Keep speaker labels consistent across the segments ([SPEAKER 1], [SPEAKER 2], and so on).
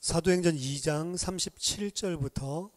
[SPEAKER 1] 사도행전 2장 37절부터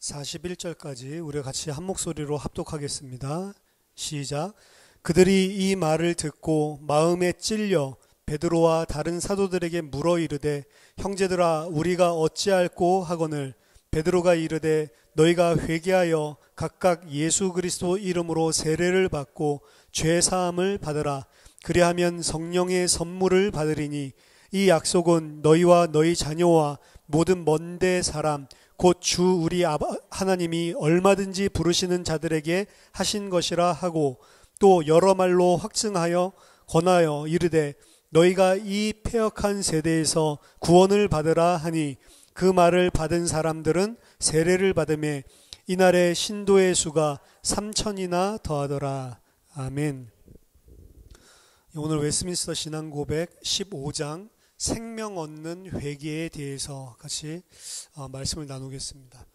[SPEAKER 1] 41절까지 우리가 같이 한 목소리로 합독하겠습니다. 시작. 그들이 이 말을 듣고 마음에 찔려 베드로와 다른 사도들에게 물어 이르되 형제들아 우리가 어찌할꼬 하거늘 베드로가 이르되 너희가 회개하여 각각 예수 그리스도 이름으로 세례를 받고 죄 사함을 받으라. 그리하면 성령의 선물을 받으리니 이 약속은 너희와 너희 자녀와 모든 먼데 사람 곧 주 우리 하나님이 얼마든지 부르시는 자들에게 하신 것이라 하고 또 여러 말로 확증하여 권하여 이르되 너희가 이 패역한 세대에서 구원을 받으라 하니 그 말을 받은 사람들은 세례를 받으매 이날에 신도의 수가 3,000이나 더하더라. 아멘. 오늘 웨스민스터 신앙고백 15장 생명 얻는 회개에 대해서 같이 말씀을 나누겠습니다.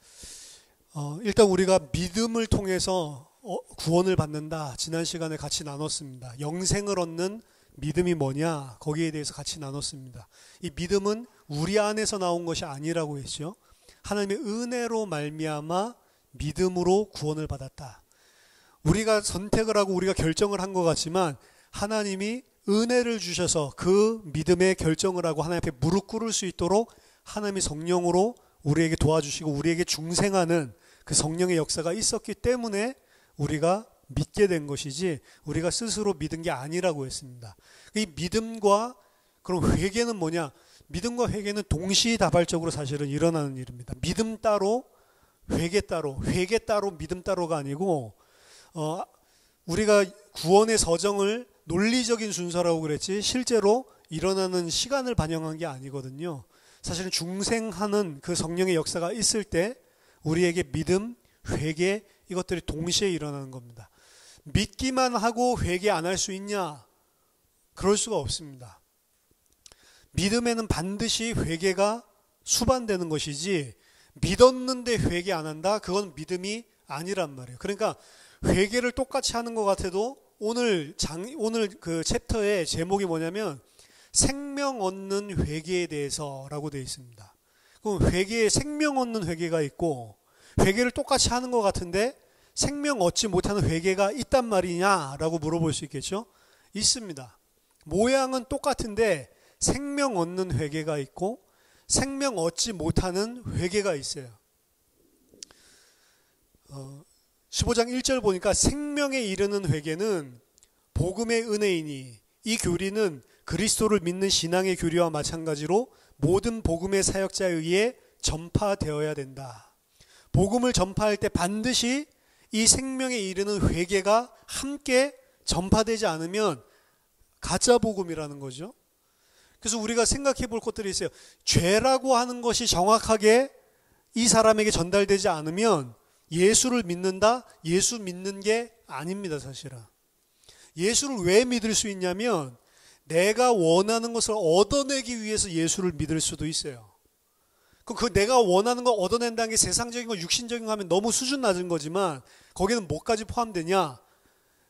[SPEAKER 1] 일단 우리가 믿음을 통해서 구원을 받는다. 지난 시간에 같이 나눴습니다. 영생을 얻는 믿음이 뭐냐? 거기에 대해서 같이 나눴습니다. 이 믿음은 우리 안에서 나온 것이 아니라고 했죠. 하나님의 은혜로 말미암아 믿음으로 구원을 받았다. 우리가 선택을 하고 우리가 결정을 한 것 같지만 하나님이 은혜를 주셔서 그 믿음의 결정을 하고 하나님 앞에 무릎 꿇을 수 있도록 하나님이 성령으로 우리에게 도와주시고 우리에게 중생하는 그 성령의 역사가 있었기 때문에 우리가 믿게 된 것이지 우리가 스스로 믿은 게 아니라고 했습니다. 이 믿음과 그럼 회개는 뭐냐? 믿음과 회개는 동시다발적으로 사실은 일어나는 일입니다. 믿음 따로 회개 따로, 회개 따로 믿음 따로가 아니고 우리가 구원의 서정을 논리적인 순서라고 그랬지 실제로 일어나는 시간을 반영한 게 아니거든요. 사실은 중생하는 그 성령의 역사가 있을 때 우리에게 믿음, 회개 이것들이 동시에 일어나는 겁니다. 믿기만 하고 회개 안 할 수 있냐? 그럴 수가 없습니다. 믿음에는 반드시 회개가 수반되는 것이지 믿었는데 회개 안 한다? 그건 믿음이 아니란 말이에요. 그러니까 회개를 똑같이 하는 것 같아도 오늘 그 챕터의 제목이 뭐냐면 생명 얻는 회개에 대해서라고 되어 있습니다. 그럼 회개에 생명 얻는 회개가 있고 회개를 똑같이 하는 것 같은데 생명 얻지 못하는 회개가 있단 말이냐라고 물어볼 수 있겠죠? 있습니다. 모양은 똑같은데 생명 얻는 회개가 있고 생명 얻지 못하는 회개가 있어요. 15장 1절 보니까 생명에 이르는 회개는 복음의 은혜이니 이 교리는 그리스도를 믿는 신앙의 교리와 마찬가지로 모든 복음의 사역자에 의해 전파되어야 된다. 복음을 전파할 때 반드시 이 생명에 이르는 회개가 함께 전파되지 않으면 가짜 복음이라는 거죠. 그래서 우리가 생각해 볼 것들이 있어요. 죄라고 하는 것이 정확하게 이 사람에게 전달되지 않으면 예수를 믿는다? 예수 믿는 게 아닙니다, 사실은. 예수를 왜 믿을 수 있냐면 내가 원하는 것을 얻어내기 위해서 예수를 믿을 수도 있어요. 그럼 그 내가 원하는 걸 얻어낸다는 게 세상적인 거, 육신적인 거 하면 너무 수준 낮은 거지만 거기는 뭐까지 포함되냐?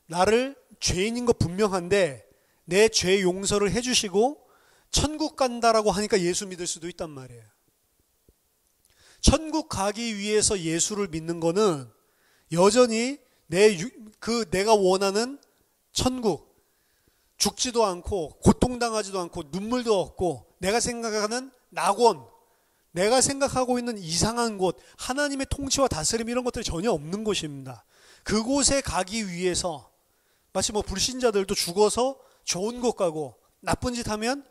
[SPEAKER 1] 나를 죄인인 거 분명한데 내 죄 용서를 해주시고 천국 간다라고 하니까 예수 믿을 수도 있단 말이에요. 천국 가기 위해서 예수를 믿는 거는 여전히 내가 원하는 천국, 죽지도 않고 고통당하지도 않고 눈물도 없고 내가 생각하는 낙원, 내가 생각하고 있는 이상한 곳, 하나님의 통치와 다스림 이런 것들이 전혀 없는 곳입니다. 그곳에 가기 위해서 마치 불신자들도 죽어서 좋은 곳 가고 나쁜 짓 하면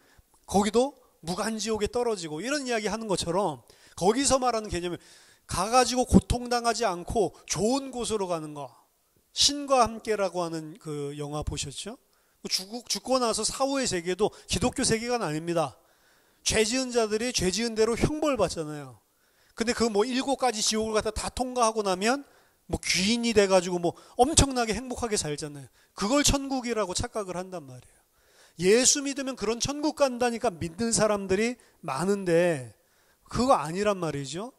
[SPEAKER 1] 거기도 무간지옥에 떨어지고 이런 이야기 하는 것처럼 거기서 말하는 개념은 가가지고 고통당하지 않고 좋은 곳으로 가는 거. 신과 함께라고 하는 그 영화 보셨죠? 죽고 나서 사후의 세계도 기독교 세계가 아닙니다. 죄 지은 자들이 죄 지은 대로 형벌 받잖아요. 근데 그 7가지 지옥을 갖다 다 통과하고 나면 귀인이 돼가지고 엄청나게 행복하게 살잖아요. 그걸 천국이라고 착각을 한단 말이에요. 예수 믿으면 그런 천국 간다니까 믿는 사람들이 많은데 그거 아니란 말이죠.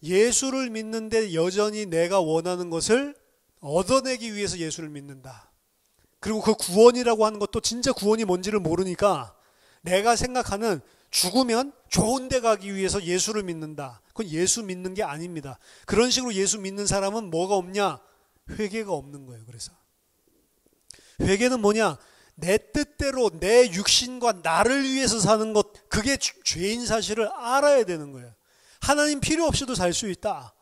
[SPEAKER 1] 예수를 믿는데 여전히 내가 원하는 것을 얻어내기 위해서 예수를 믿는다. 그리고 그 구원이라고 하는 것도 진짜 구원이 뭔지를 모르니까 내가 생각하는 죽으면 좋은 데 가기 위해서 예수를 믿는다. 그건 예수 믿는 게 아닙니다. 그런 식으로 예수 믿는 사람은 뭐가 없냐? 회개가 없는 거예요. 그래서 회개는 뭐냐? 내 뜻대로 내 육신과 나를 위해서 사는 것, 그게 죄인 사실을 알아야 되는 거예요. 하나님 필요 없이도 살 수 있다.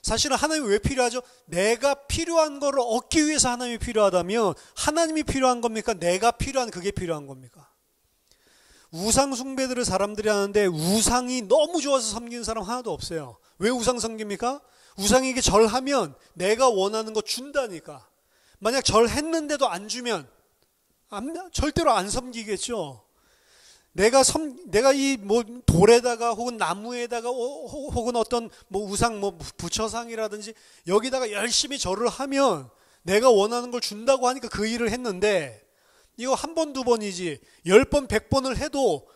[SPEAKER 1] 사실은 하나님이 왜 필요하죠? 내가 필요한 거를 얻기 위해서 하나님이 필요하다면 하나님이 필요한 겁니까? 내가 필요한 그게 필요한 겁니까? 우상 숭배들을 사람들이 하는데 우상이 너무 좋아서 섬기는 사람 하나도 없어요. 왜 우상 섬깁니까? 우상에게 절하면 내가 원하는 거 준다니까. 만약 절했는데도 안 주면 절대로 안 섬기겠죠. 내가 이 뭐 돌에다가 혹은 나무에다가 혹은 어떤 뭐 우상 뭐 부처상이라든지 여기다가 열심히 절을 하면 내가 원하는 걸 준다고 하니까 그 일을 했는데 이거 한 번, 두 번이지 10번, 100번을 해도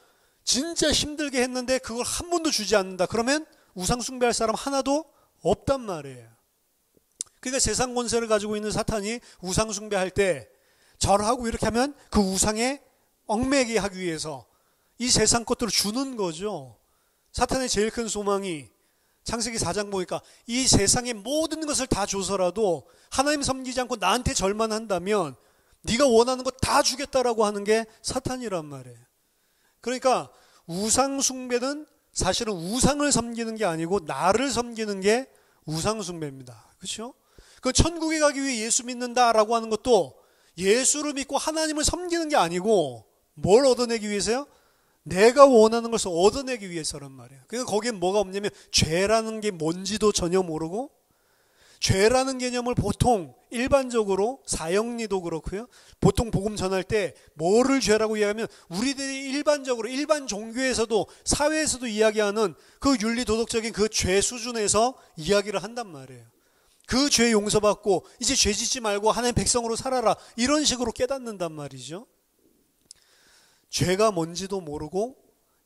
[SPEAKER 1] 진짜 힘들게 했는데 그걸 한 번도 주지 않는다. 그러면 우상 숭배할 사람 하나도 없단 말이에요. 그러니까 세상 권세를 가지고 있는 사탄이 우상 숭배할 때 절하고 이렇게 하면 그 우상에 얽매게 하기 위해서 이 세상 것들을 주는 거죠. 사탄의 제일 큰 소망이 창세기 4장 보니까 이 세상의 모든 것을 다 줘서라도 하나님 섬기지 않고 나한테 절만 한다면 네가 원하는 거 다 주겠다라고 하는 게 사탄이란 말이에요. 그러니까 우상 숭배는 사실은 우상을 섬기는 게 아니고 나를 섬기는 게 우상 숭배입니다. 그렇죠? 그 천국에 가기 위해 예수 믿는다라고 하는 것도 예수를 믿고 하나님을 섬기는 게 아니고 뭘 얻어내기 위해서요? 내가 원하는 것을 얻어내기 위해서란 말이에요. 그러니까 거기엔 뭐가 없냐면 죄라는 게 뭔지도 전혀 모르고 죄라는 개념을 보통 일반적으로 사형리도 그렇고요. 보통 복음 전할 때 뭐를 죄라고 이야기하면 우리들이 일반적으로 일반 종교에서도 사회에서도 이야기하는 그 윤리 도덕적인 그 죄 수준에서 이야기를 한단 말이에요. 그 죄 용서받고 이제 죄 짓지 말고 하나님 백성으로 살아라. 이런 식으로 깨닫는단 말이죠. 죄가 뭔지도 모르고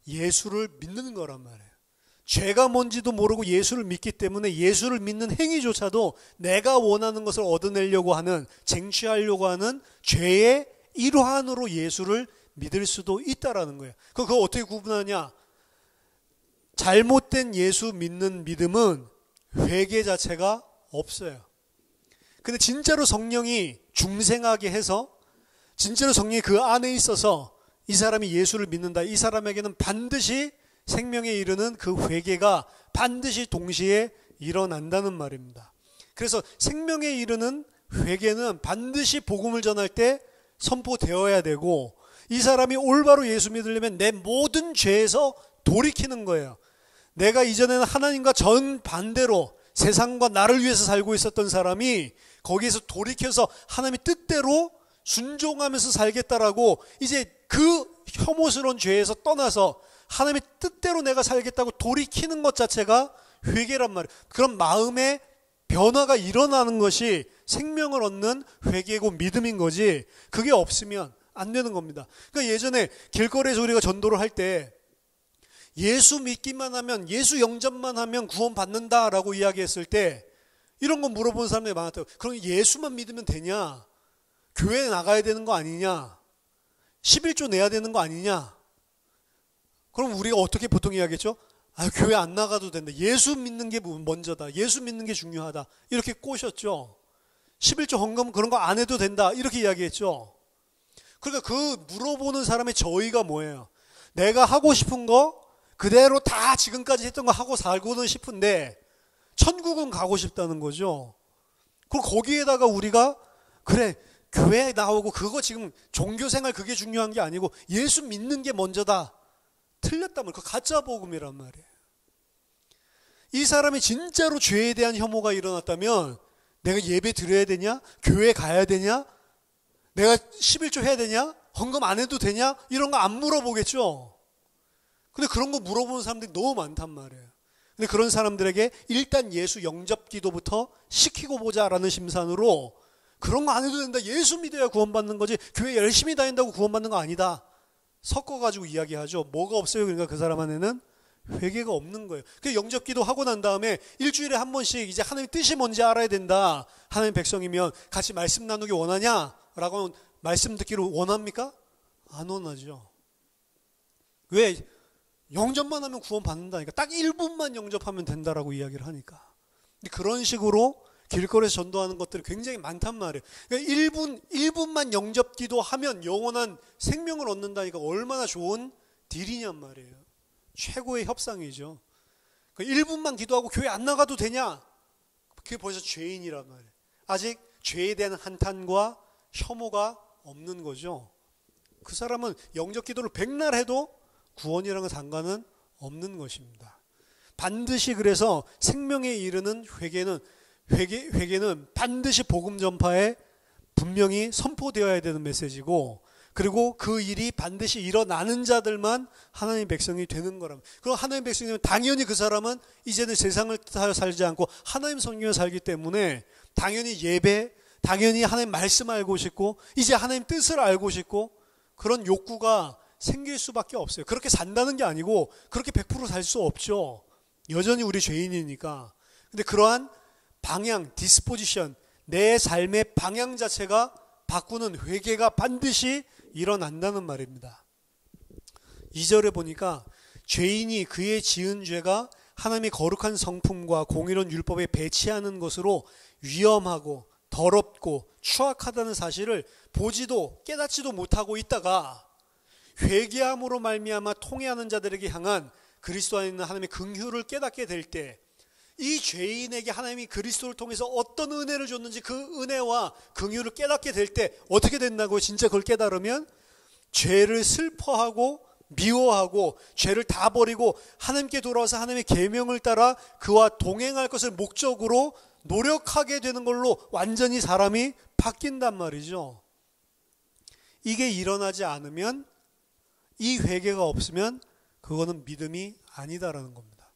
[SPEAKER 1] 예수를 믿는 거란 말이에요. 죄가 뭔지도 모르고 예수를 믿기 때문에 예수를 믿는 행위조차도 내가 원하는 것을 얻어내려고 하는, 쟁취하려고 하는 죄의 일환으로 예수를 믿을 수도 있다라는 거예요. 그거 어떻게 구분하냐? 잘못된 예수 믿는 믿음은 회개 자체가 없어요. 근데 진짜로 성령이 중생하게 해서 진짜로 성령이 그 안에 있어서 이 사람이 예수를 믿는다. 이 사람에게는 반드시 생명에 이르는 그 회개가 반드시 동시에 일어난다는 말입니다. 그래서 생명에 이르는 회개는 반드시 복음을 전할 때 선포되어야 되고 이 사람이 올바로 예수 믿으려면 내 모든 죄에서 돌이키는 거예요. 내가 이전에는 하나님과 정반대로 세상과 나를 위해서 살고 있었던 사람이 거기에서 돌이켜서 하나님의 뜻대로 순종하면서 살겠다라고 이제 그 혐오스러운 죄에서 떠나서 하나님의 뜻대로 내가 살겠다고 돌이키는 것 자체가 회개란 말이에요. 그런 마음의 변화가 일어나는 것이 생명을 얻는 회개고 믿음인 거지 그게 없으면 안 되는 겁니다. 그러니까 예전에 길거리에서 우리가 전도를 할 때 예수 믿기만 하면 예수 영접만 하면 구원 받는다라고 이야기했을 때 이런 거 물어보는 사람들이 많았다고. 그럼 예수만 믿으면 되냐? 교회 나가야 되는 거 아니냐? 11조 내야 되는 거 아니냐? 그럼 우리가 어떻게 보통 이야기했죠? 교회 안 나가도 된다. 예수 믿는 게 먼저다. 예수 믿는 게 중요하다. 이렇게 꼬셨죠. 11조 헌금 그런 거 안 해도 된다. 이렇게 이야기했죠. 그러니까 그 물어보는 사람의 저의가 뭐예요? 내가 하고 싶은 거 그대로 다 지금까지 했던 거 하고 살고는 싶은데 천국은 가고 싶다는 거죠. 그리고 거기에다가 우리가 그래 교회에 나오고 그거 지금 종교생활 그게 중요한 게 아니고 예수 믿는 게 먼저다. 틀렸다면 그 가짜 복음이란 말이에요. 이 사람이 진짜로 죄에 대한 혐오가 일어났다면 내가 예배 드려야 되냐? 교회 가야 되냐? 내가 11조 해야 되냐? 헌금 안 해도 되냐? 이런 거 안 물어보겠죠. 근데 그런 거 물어보는 사람들이 너무 많단 말이에요. 근데 그런 사람들에게 일단 예수 영접 기도부터 시키고 보자라는 심산으로 그런 거 안 해도 된다. 예수 믿어야 구원받는 거지. 교회 열심히 다닌다고 구원받는 거 아니다. 섞어가지고 이야기하죠. 뭐가 없어요? 그러니까 그 사람 안에는 회개가 없는 거예요. 그 영접기도 하고 난 다음에 일주일에 한 번씩 이제 하나님의 뜻이 뭔지 알아야 된다. 하나님 백성이면 같이 말씀 나누기 원하냐? 라고 말씀 듣기를 원합니까? 안 원하죠. 왜? 영접만 하면 구원 받는다니까. 딱 1분만 영접하면 된다라고 이야기를 하니까. 근데 그런 식으로 길거리에서 전도하는 것들이 굉장히 많단 말이에요. 그러니까 1분만 영접 기도하면 영원한 생명을 얻는다니까 얼마나 좋은 딜이냔 말이에요. 최고의 협상이죠. 그러니까 1분만 기도하고 교회 안 나가도 되냐? 그게 벌써 죄인이란 말이에요. 아직 죄에 대한 한탄과 혐오가 없는 거죠. 그 사람은 영접 기도를 백날 해도 구원이랑은 상관은 없는 것입니다. 반드시 그래서 생명에 이르는 회개는 반드시 복음 전파에 분명히 선포되어야 되는 메시지고, 그리고 그 일이 반드시 일어나는 자들만 하나님의 백성이 되는 거랍니다. 그럼 하나님의 백성이 되면 당연히 그 사람은 이제는 세상을 따라 살지 않고 하나님 섬기며 살기 때문에 당연히 당연히 하나님 말씀 알고 싶고 이제 하나님 뜻을 알고 싶고 그런 욕구가 생길 수밖에 없어요. 그렇게 산다는 게 아니고 그렇게 100% 살 수 없죠. 여전히 우리 죄인이니까. 근데 그러한 방향, 디스포지션, 내 삶의 방향 자체가 바꾸는 회개가 반드시 일어난다는 말입니다. 2절에 보니까 죄인이 그의 지은 죄가 하나님의 거룩한 성품과 공의로운 율법에 배치하는 것으로 위험하고 더럽고 추악하다는 사실을 보지도 깨닫지도 못하고 있다가 회개함으로 말미암아 통회하는 자들에게 향한 그리스도 안에 있는 하나님의 긍휼을 깨닫게 될 때, 이 죄인에게 하나님이 그리스도를 통해서 어떤 은혜를 줬는지 그 은혜와 긍휼을 깨닫게 될 때 어떻게 된다고요? 진짜 그걸 깨달으면 죄를 슬퍼하고 미워하고 죄를 다 버리고 하나님께 돌아와서 하나님의 계명을 따라 그와 동행할 것을 목적으로 노력하게 되는 걸로 완전히 사람이 바뀐단 말이죠. 이게 일어나지 않으면, 이 회개가 없으면 그거는 믿음이 아니다라는 겁니다.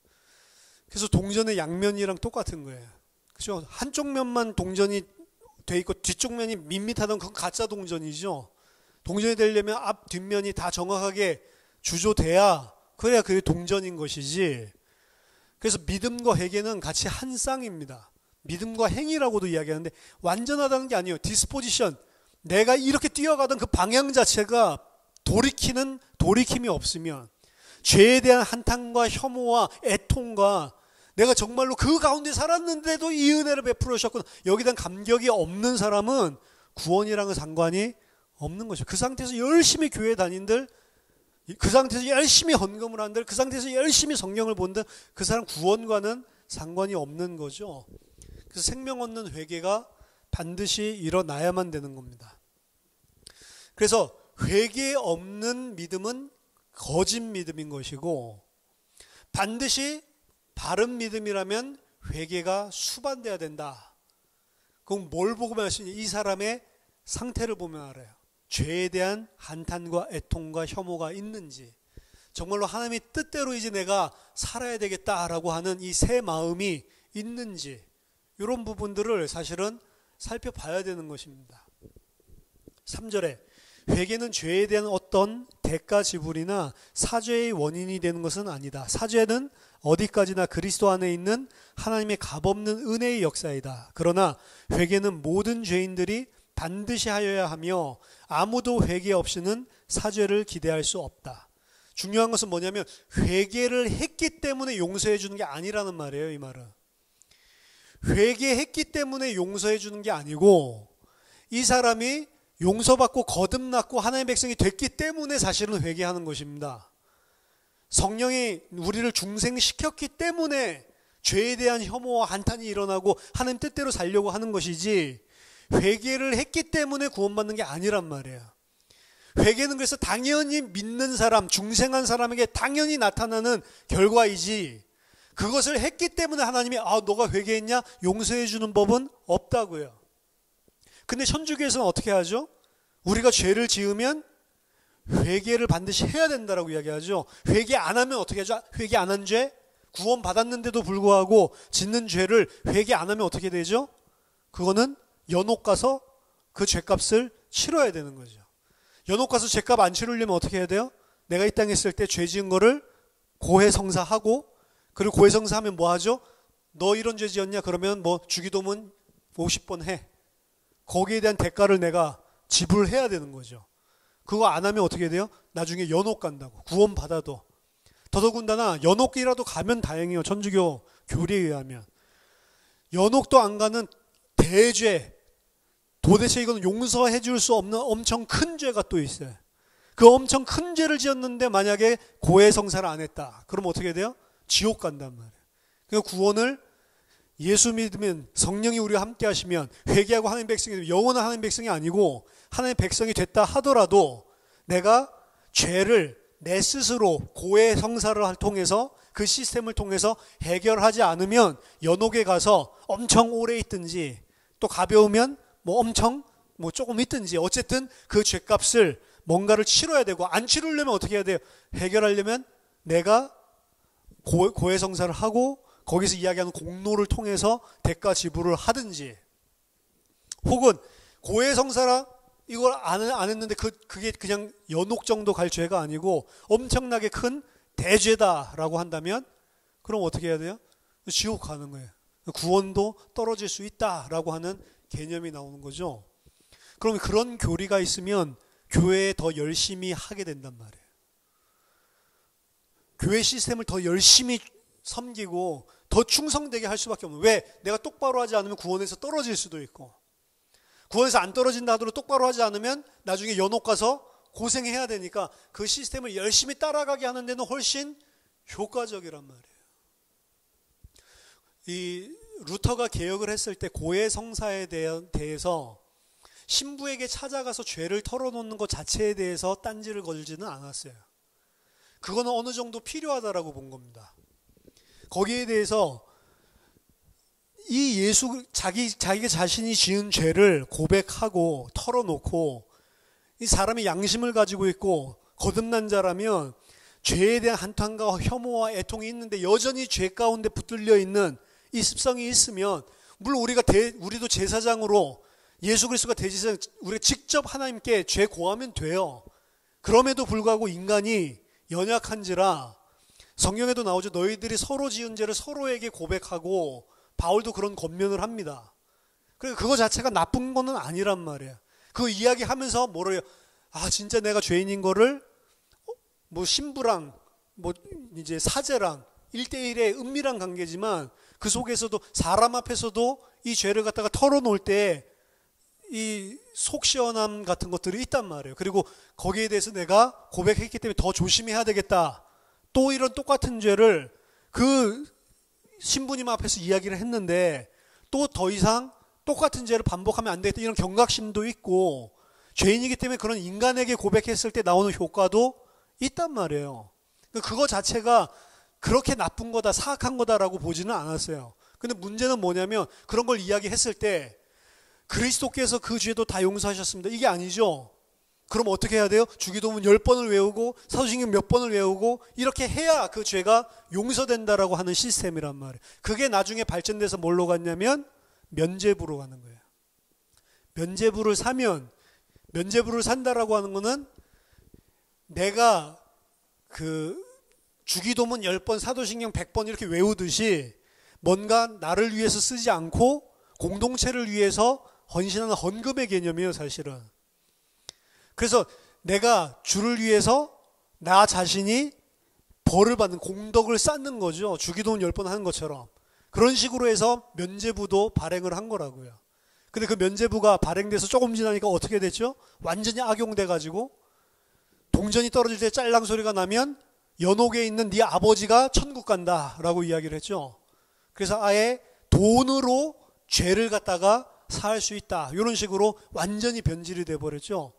[SPEAKER 1] 그래서 동전의 양면이랑 똑같은 거예요. 그렇죠? 한쪽 면만 동전이 돼 있고 뒤쪽 면이 밋밋하던 그건 가짜 동전이죠. 동전이 되려면 앞 뒷면이 다 정확하게 주조돼야, 그래야 그게 동전인 것이지. 그래서 믿음과 회개는 같이 한 쌍입니다. 믿음과 행위라고도 이야기하는데 완전하다는 게 아니에요. 디스포지션, 내가 이렇게 뛰어가던 그 방향 자체가 돌이킴이 없으면, 죄에 대한 한탄과 혐오와 애통과 내가 정말로 그 가운데 살았는데도 이 은혜를 베풀어 주셨구나, 여기에 대한 감격이 없는 사람은 구원이랑은 상관이 없는 것이죠. 그 상태에서 열심히 교회 다닌들, 그 상태에서 열심히 헌금을 한들, 그 상태에서 열심히 성경을 본들, 그 사람 구원과는 상관이 없는 거죠. 그래서 생명 얻는 회개가 반드시 일어나야만 되는 겁니다. 그래서 회개 없는 믿음은 거짓 믿음인 것이고, 반드시 바른 믿음이라면 회개가 수반돼야 된다. 그럼 뭘 보고 말씀이, 이 사람의 상태를 보면 알아요. 죄에 대한 한탄과 애통과 혐오가 있는지, 정말로 하나님의 뜻대로 이제 내가 살아야 되겠다라고 하는 이 새 마음이 있는지, 이런 부분들을 사실은 살펴봐야 되는 것입니다. 3절에 회개는 죄에 대한 어떤 대가 지불이나 사죄의 원인이 되는 것은 아니다. 사죄는 어디까지나 그리스도 안에 있는 하나님의 값없는 은혜의 역사이다. 그러나 회개는 모든 죄인들이 반드시 하여야 하며 아무도 회개 없이는 사죄를 기대할 수 없다. 중요한 것은 뭐냐면 회개를 했기 때문에 용서해 주는 게 아니라는 말이에요. 이 말은 회개했기 때문에 용서해 주는 게 아니고, 이 사람이 용서받고 거듭났고 하나님의 백성이 됐기 때문에 사실은 회개하는 것입니다. 성령이 우리를 중생시켰기 때문에 죄에 대한 혐오와 한탄이 일어나고 하나님 뜻대로 살려고 하는 것이지, 회개를 했기 때문에 구원받는 게 아니란 말이에요. 회개는 그래서 당연히 믿는 사람, 중생한 사람에게 당연히 나타나는 결과이지, 그것을 했기 때문에 하나님이 너가 회개했냐? 용서해 주는 법은 없다고요. 근데 천주교에서는 어떻게 하죠? 우리가 죄를 지으면 회개를 반드시 해야 된다라고 이야기하죠. 회개 안 하면 어떻게 하죠? 회개 안 한 죄? 구원 받았는데도 불구하고 짓는 죄를 회개 안 하면 어떻게 되죠? 그거는 연옥 가서 그 죄값을 치러야 되는 거죠. 연옥 가서 죄값 안 치르려면 어떻게 해야 돼요? 내가 이 땅에 있을 때 죄 지은 거를 고해성사하고, 그리고 고해성사하면 뭐 하죠? 너 이런 죄 지었냐? 그러면 뭐 주기도문 50번 해. 거기에 대한 대가를 내가 지불해야 되는 거죠. 그거 안 하면 어떻게 돼요? 나중에 연옥 간다고. 구원 받아도. 더더군다나 연옥이라도 가면 다행이에요. 천주교 교리에 의하면. 연옥도 안 가는 대죄, 도대체 이건 용서해 줄 수 없는 엄청 큰 죄가 또 있어요. 그 엄청 큰 죄를 지었는데 만약에 고해성사를 안 했다. 그럼 어떻게 돼요? 지옥 간단 말이에요. 그러니까 구원을 예수 믿으면, 성령이 우리와 함께 하시면, 회개하고 하나님 백성이 되면, 영원한 하나님 백성이 아니고 하나님 백성이 됐다 하더라도 내가 죄를 내 스스로 고해성사를 통해서, 그 시스템을 통해서 해결하지 않으면 연옥에 가서 엄청 오래 있든지, 또 가벼우면 뭐 엄청 뭐 조금 있든지, 어쨌든 그 죄값을 뭔가를 치러야 되고, 안 치르려면 어떻게 해야 돼요? 해결하려면 내가 고해성사를 하고 거기서 이야기하는 공로를 통해서 대가 지불을 하든지, 혹은 고해성사라 이걸 안 했는데 그게 그냥 연옥 정도 갈 죄가 아니고 엄청나게 큰 대죄다라고 한다면 그럼 어떻게 해야 돼요? 지옥 가는 거예요. 구원도 떨어질 수 있다라고 하는 개념이 나오는 거죠. 그럼 그런 교리가 있으면 교회에 더 열심히 하게 된단 말이에요. 교회 시스템을 더 열심히 섬기고 더 충성되게 할 수밖에 없는. 왜? 내가 똑바로 하지 않으면 구원에서 떨어질 수도 있고, 구원에서 안 떨어진다 하더라도 똑바로 하지 않으면 나중에 연옥 가서 고생해야 되니까 그 시스템을 열심히 따라가게 하는 데는 훨씬 효과적이란 말이에요. 이 루터가 개혁을 했을 때 고해성사에 대해서 신부에게 찾아가서 죄를 털어놓는 것 자체에 대해서 딴지를 걸지는 않았어요. 그거는 어느 정도 필요하다라고 본 겁니다. 거기에 대해서 이 자기가 자신이 지은 죄를 고백하고 털어놓고, 이 사람이 양심을 가지고 있고 거듭난 자라면 죄에 대한 한탄과 혐오와 애통이 있는데 여전히 죄 가운데 붙들려 있는 이 습성이 있으면, 물론 우리도 제사장으로 예수 그리스도가 대제사장, 우리가 직접 하나님께 죄 고하면 돼요. 그럼에도 불구하고 인간이 연약한지라 성경에도 나오죠. 너희들이 서로 지은 죄를 서로에게 고백하고, 바울도 그런 권면을 합니다. 그러니까 그거 자체가 나쁜 거는 아니란 말이에요. 그 이야기하면서 뭐래요? 아, 진짜 내가 죄인인 거를 뭐 신부랑 뭐 이제 사제랑 1대1의 은밀한 관계지만 그 속에서도 사람 앞에서도 이 죄를 갖다가 털어놓을 때 이 속시원함 같은 것들이 있단 말이에요. 그리고 거기에 대해서 내가 고백했기 때문에 더 조심해야 되겠다. 또 이런 똑같은 죄를 그 신부님 앞에서 이야기를 했는데 또 더 이상 똑같은 죄를 반복하면 안 되겠다. 이런 경각심도 있고, 죄인이기 때문에 그런 인간에게 고백했을 때 나오는 효과도 있단 말이에요. 그거 자체가 그렇게 나쁜 거다, 사악한 거다라고 보지는 않았어요. 근데 문제는 뭐냐면 그런 걸 이야기했을 때 그리스도께서 그 죄도 다 용서하셨습니다. 이게 아니죠. 그럼 어떻게 해야 돼요? 주기도문 10번을 외우고 사도신경 몇 번을 외우고 이렇게 해야 그 죄가 용서된다라고 하는 시스템이란 말이에요. 그게 나중에 발전돼서 뭘로 갔냐면 면죄부로 가는 거예요. 면죄부를 산다라고 하는 거는 내가 그 주기도문 10번, 사도신경 100번 이렇게 외우듯이 뭔가 나를 위해서 쓰지 않고 공동체를 위해서 헌신하는 헌금의 개념이에요, 사실은. 그래서 내가 주를 위해서 나 자신이 벌을 받는, 공덕을 쌓는 거죠. 주기도문 10번 하는 것처럼. 그런 식으로 해서 면죄부도 발행을 한 거라고요. 근데 그 면죄부가 발행돼서 조금 지나니까 어떻게 됐죠? 완전히 악용돼가지고 동전이 떨어질 때 짤랑 소리가 나면 연옥에 있는 네 아버지가 천국 간다라고 이야기를 했죠. 그래서 아예 돈으로 죄를 갖다가 살 수 있다. 이런 식으로 완전히 변질이 돼버렸죠.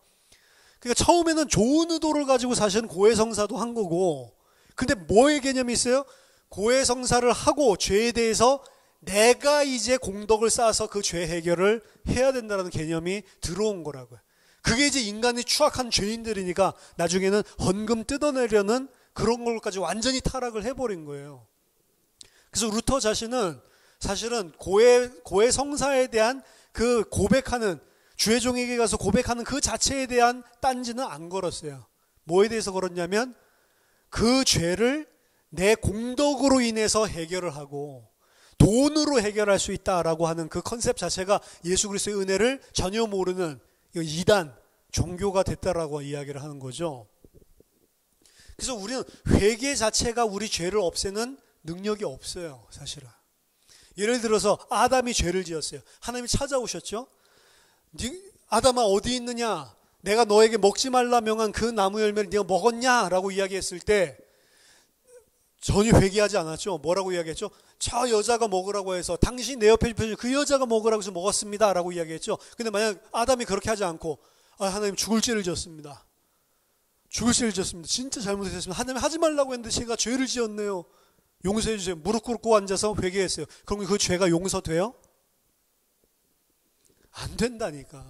[SPEAKER 1] 그러니까 처음에는 좋은 의도를 가지고 사실은 고해성사도 한 거고, 근데 뭐의 개념이 있어요? 고해성사를 하고 죄에 대해서 내가 이제 공덕을 쌓아서 그 죄 해결을 해야 된다는 개념이 들어온 거라고요. 그게 이제 인간이 추악한 죄인들이니까 나중에는 헌금 뜯어내려는 그런 걸까지 완전히 타락을 해버린 거예요. 그래서 루터 자신은 사실은 고해성사에 대한 그 고백하는, 주의 종에게 가서 고백하는 그 자체에 대한 딴지는 안 걸었어요. 뭐에 대해서 걸었냐면 그 죄를 내 공덕으로 인해서 해결을 하고 돈으로 해결할 수 있다라고 하는 그 컨셉 자체가 예수 그리스도의 은혜를 전혀 모르는 이단 종교가 됐다라고 이야기를 하는 거죠. 그래서 우리는 회개 자체가 우리 죄를 없애는 능력이 없어요, 사실은. 예를 들어서 아담이 죄를 지었어요. 하나님이 찾아오셨죠. 아담아 어디 있느냐? 내가 너에게 먹지 말라 명한 그 나무 열매를 네가 먹었냐? 라고 이야기했을 때 전혀 회개하지 않았죠. 뭐라고 이야기했죠? 저 여자가 먹으라고 해서 당신 내 옆에 있는 그 여자가 먹으라고 해서 먹었습니다 라고 이야기했죠. 근데 만약 아담이 그렇게 하지 않고 하나님 죽을 죄를 지었습니다. 죽을 죄를 지었습니다. 진짜 잘못했습니다. 하나님 하지 말라고 했는데 제가 죄를 지었네요. 용서해 주세요. 무릎 꿇고 앉아서 회개했어요. 그럼 그 죄가 용서돼요? 안 된다니까.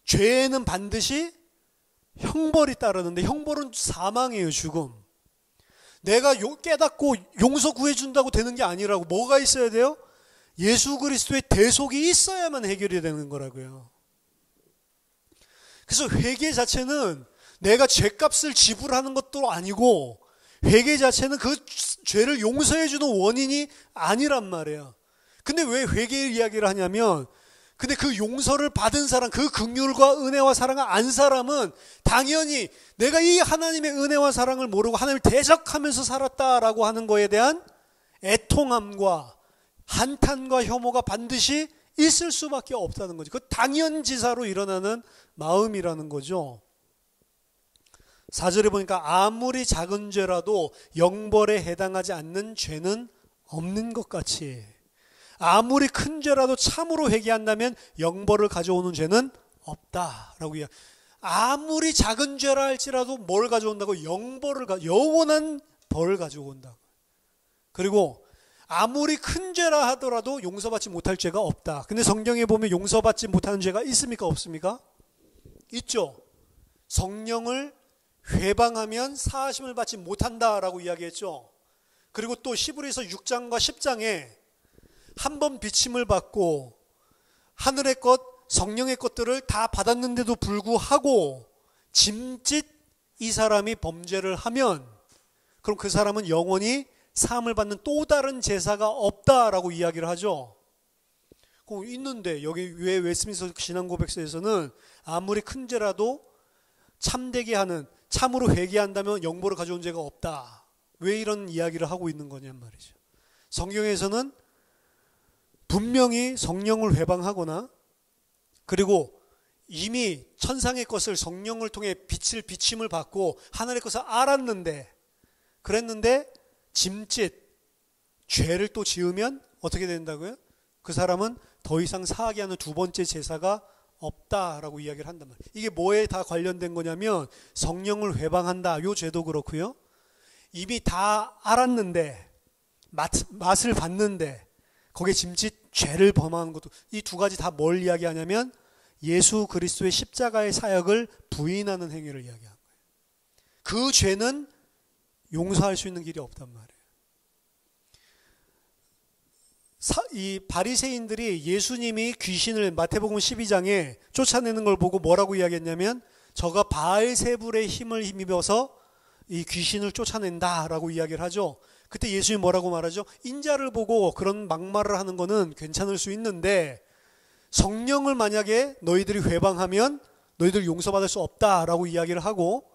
[SPEAKER 1] 죄에는 반드시 형벌이 따르는데 형벌은 사망이에요. 죽음. 내가 깨닫고 용서 구해준다고 되는 게 아니라고. 뭐가 있어야 돼요? 예수 그리스도의 대속이 있어야만 해결이 되는 거라고요. 그래서 회개 자체는 내가 죄값을 지불하는 것도 아니고 회개 자체는 그 죄를 용서해 주는 원인이 아니란 말이에요. 근데 왜 회개의 이야기를 하냐면 근데 그 용서를 받은 사람, 그 긍휼과 은혜와 사랑을 안 사람은 당연히 내가 이 하나님의 은혜와 사랑을 모르고 하나님을 대적하면서 살았다라고 하는 거에 대한 애통함과 한탄과 혐오가 반드시 있을 수밖에 없다는 거죠. 그 당연지사로 일어나는 마음이라는 거죠. 4절에 보니까 아무리 작은 죄라도 영벌에 해당하지 않는 죄는 없는 것 같이 아무리 큰 죄라도 참으로 회개한다면 영벌을 가져오는 죄는 없다라고 이야기. 아무리 작은 죄라 할지라도 뭘 가져온다고? 영원한 벌을 가져온다고. 그리고 아무리 큰 죄라 하더라도 용서받지 못할 죄가 없다. 근데 성경에 보면 용서받지 못하는 죄가 있습니까? 없습니까? 있죠. 성령을 회방하면 사하심을 받지 못한다라고 이야기했죠. 그리고 또 히브리서 6장과 10장에 한 번 비침을 받고 하늘의 것, 성령의 것들을 다 받았는데도 불구하고 짐짓 이 사람이 범죄를 하면 그럼 그 사람은 영원히 사함을 받는 또 다른 제사가 없다라고 이야기를 하죠. 있는데 여기 왜 웨스민스터 신앙고백서에서는 아무리 큰 죄라도 참되게 하는 참으로 회개한다면 영벌을 가져온 죄가 없다. 왜 이런 이야기를 하고 있는 거냔 말이죠. 성경에서는 분명히 성령을 회방하거나 그리고 이미 천상의 것을 성령을 통해 비침을 받고 하늘의 것을 알았는데 그랬는데 짐짓 죄를 또 지으면 어떻게 된다고요? 그 사람은 더 이상 사하게 하는 두 번째 제사가 없다라고 이야기를 한단 말이에요. 이게 뭐에 다 관련된 거냐면 성령을 회방한다. 요 죄도 그렇고요. 이미 다 알았는데 맛을 봤는데 거기에 짐짓 죄를 범하는 것도 이 두 가지 다 뭘 이야기하냐면 예수 그리스도의 십자가의 사역을 부인하는 행위를 이야기하는 거예요. 그 죄는 용서할 수 있는 길이 없단 말이에요. 이 바리새인들이 예수님이 귀신을 마태복음 12장에 쫓아내는 걸 보고 뭐라고 이야기했냐면 저가 바알세불의 힘을 힘입어서 이 귀신을 쫓아낸다라고 이야기를 하죠. 그때 예수님이 뭐라고 말하죠? 인자를 보고 그런 막말을 하는 거는 괜찮을 수 있는데 성령을 만약에 너희들이 회방하면 너희들 용서받을 수 없다라고 이야기를 하고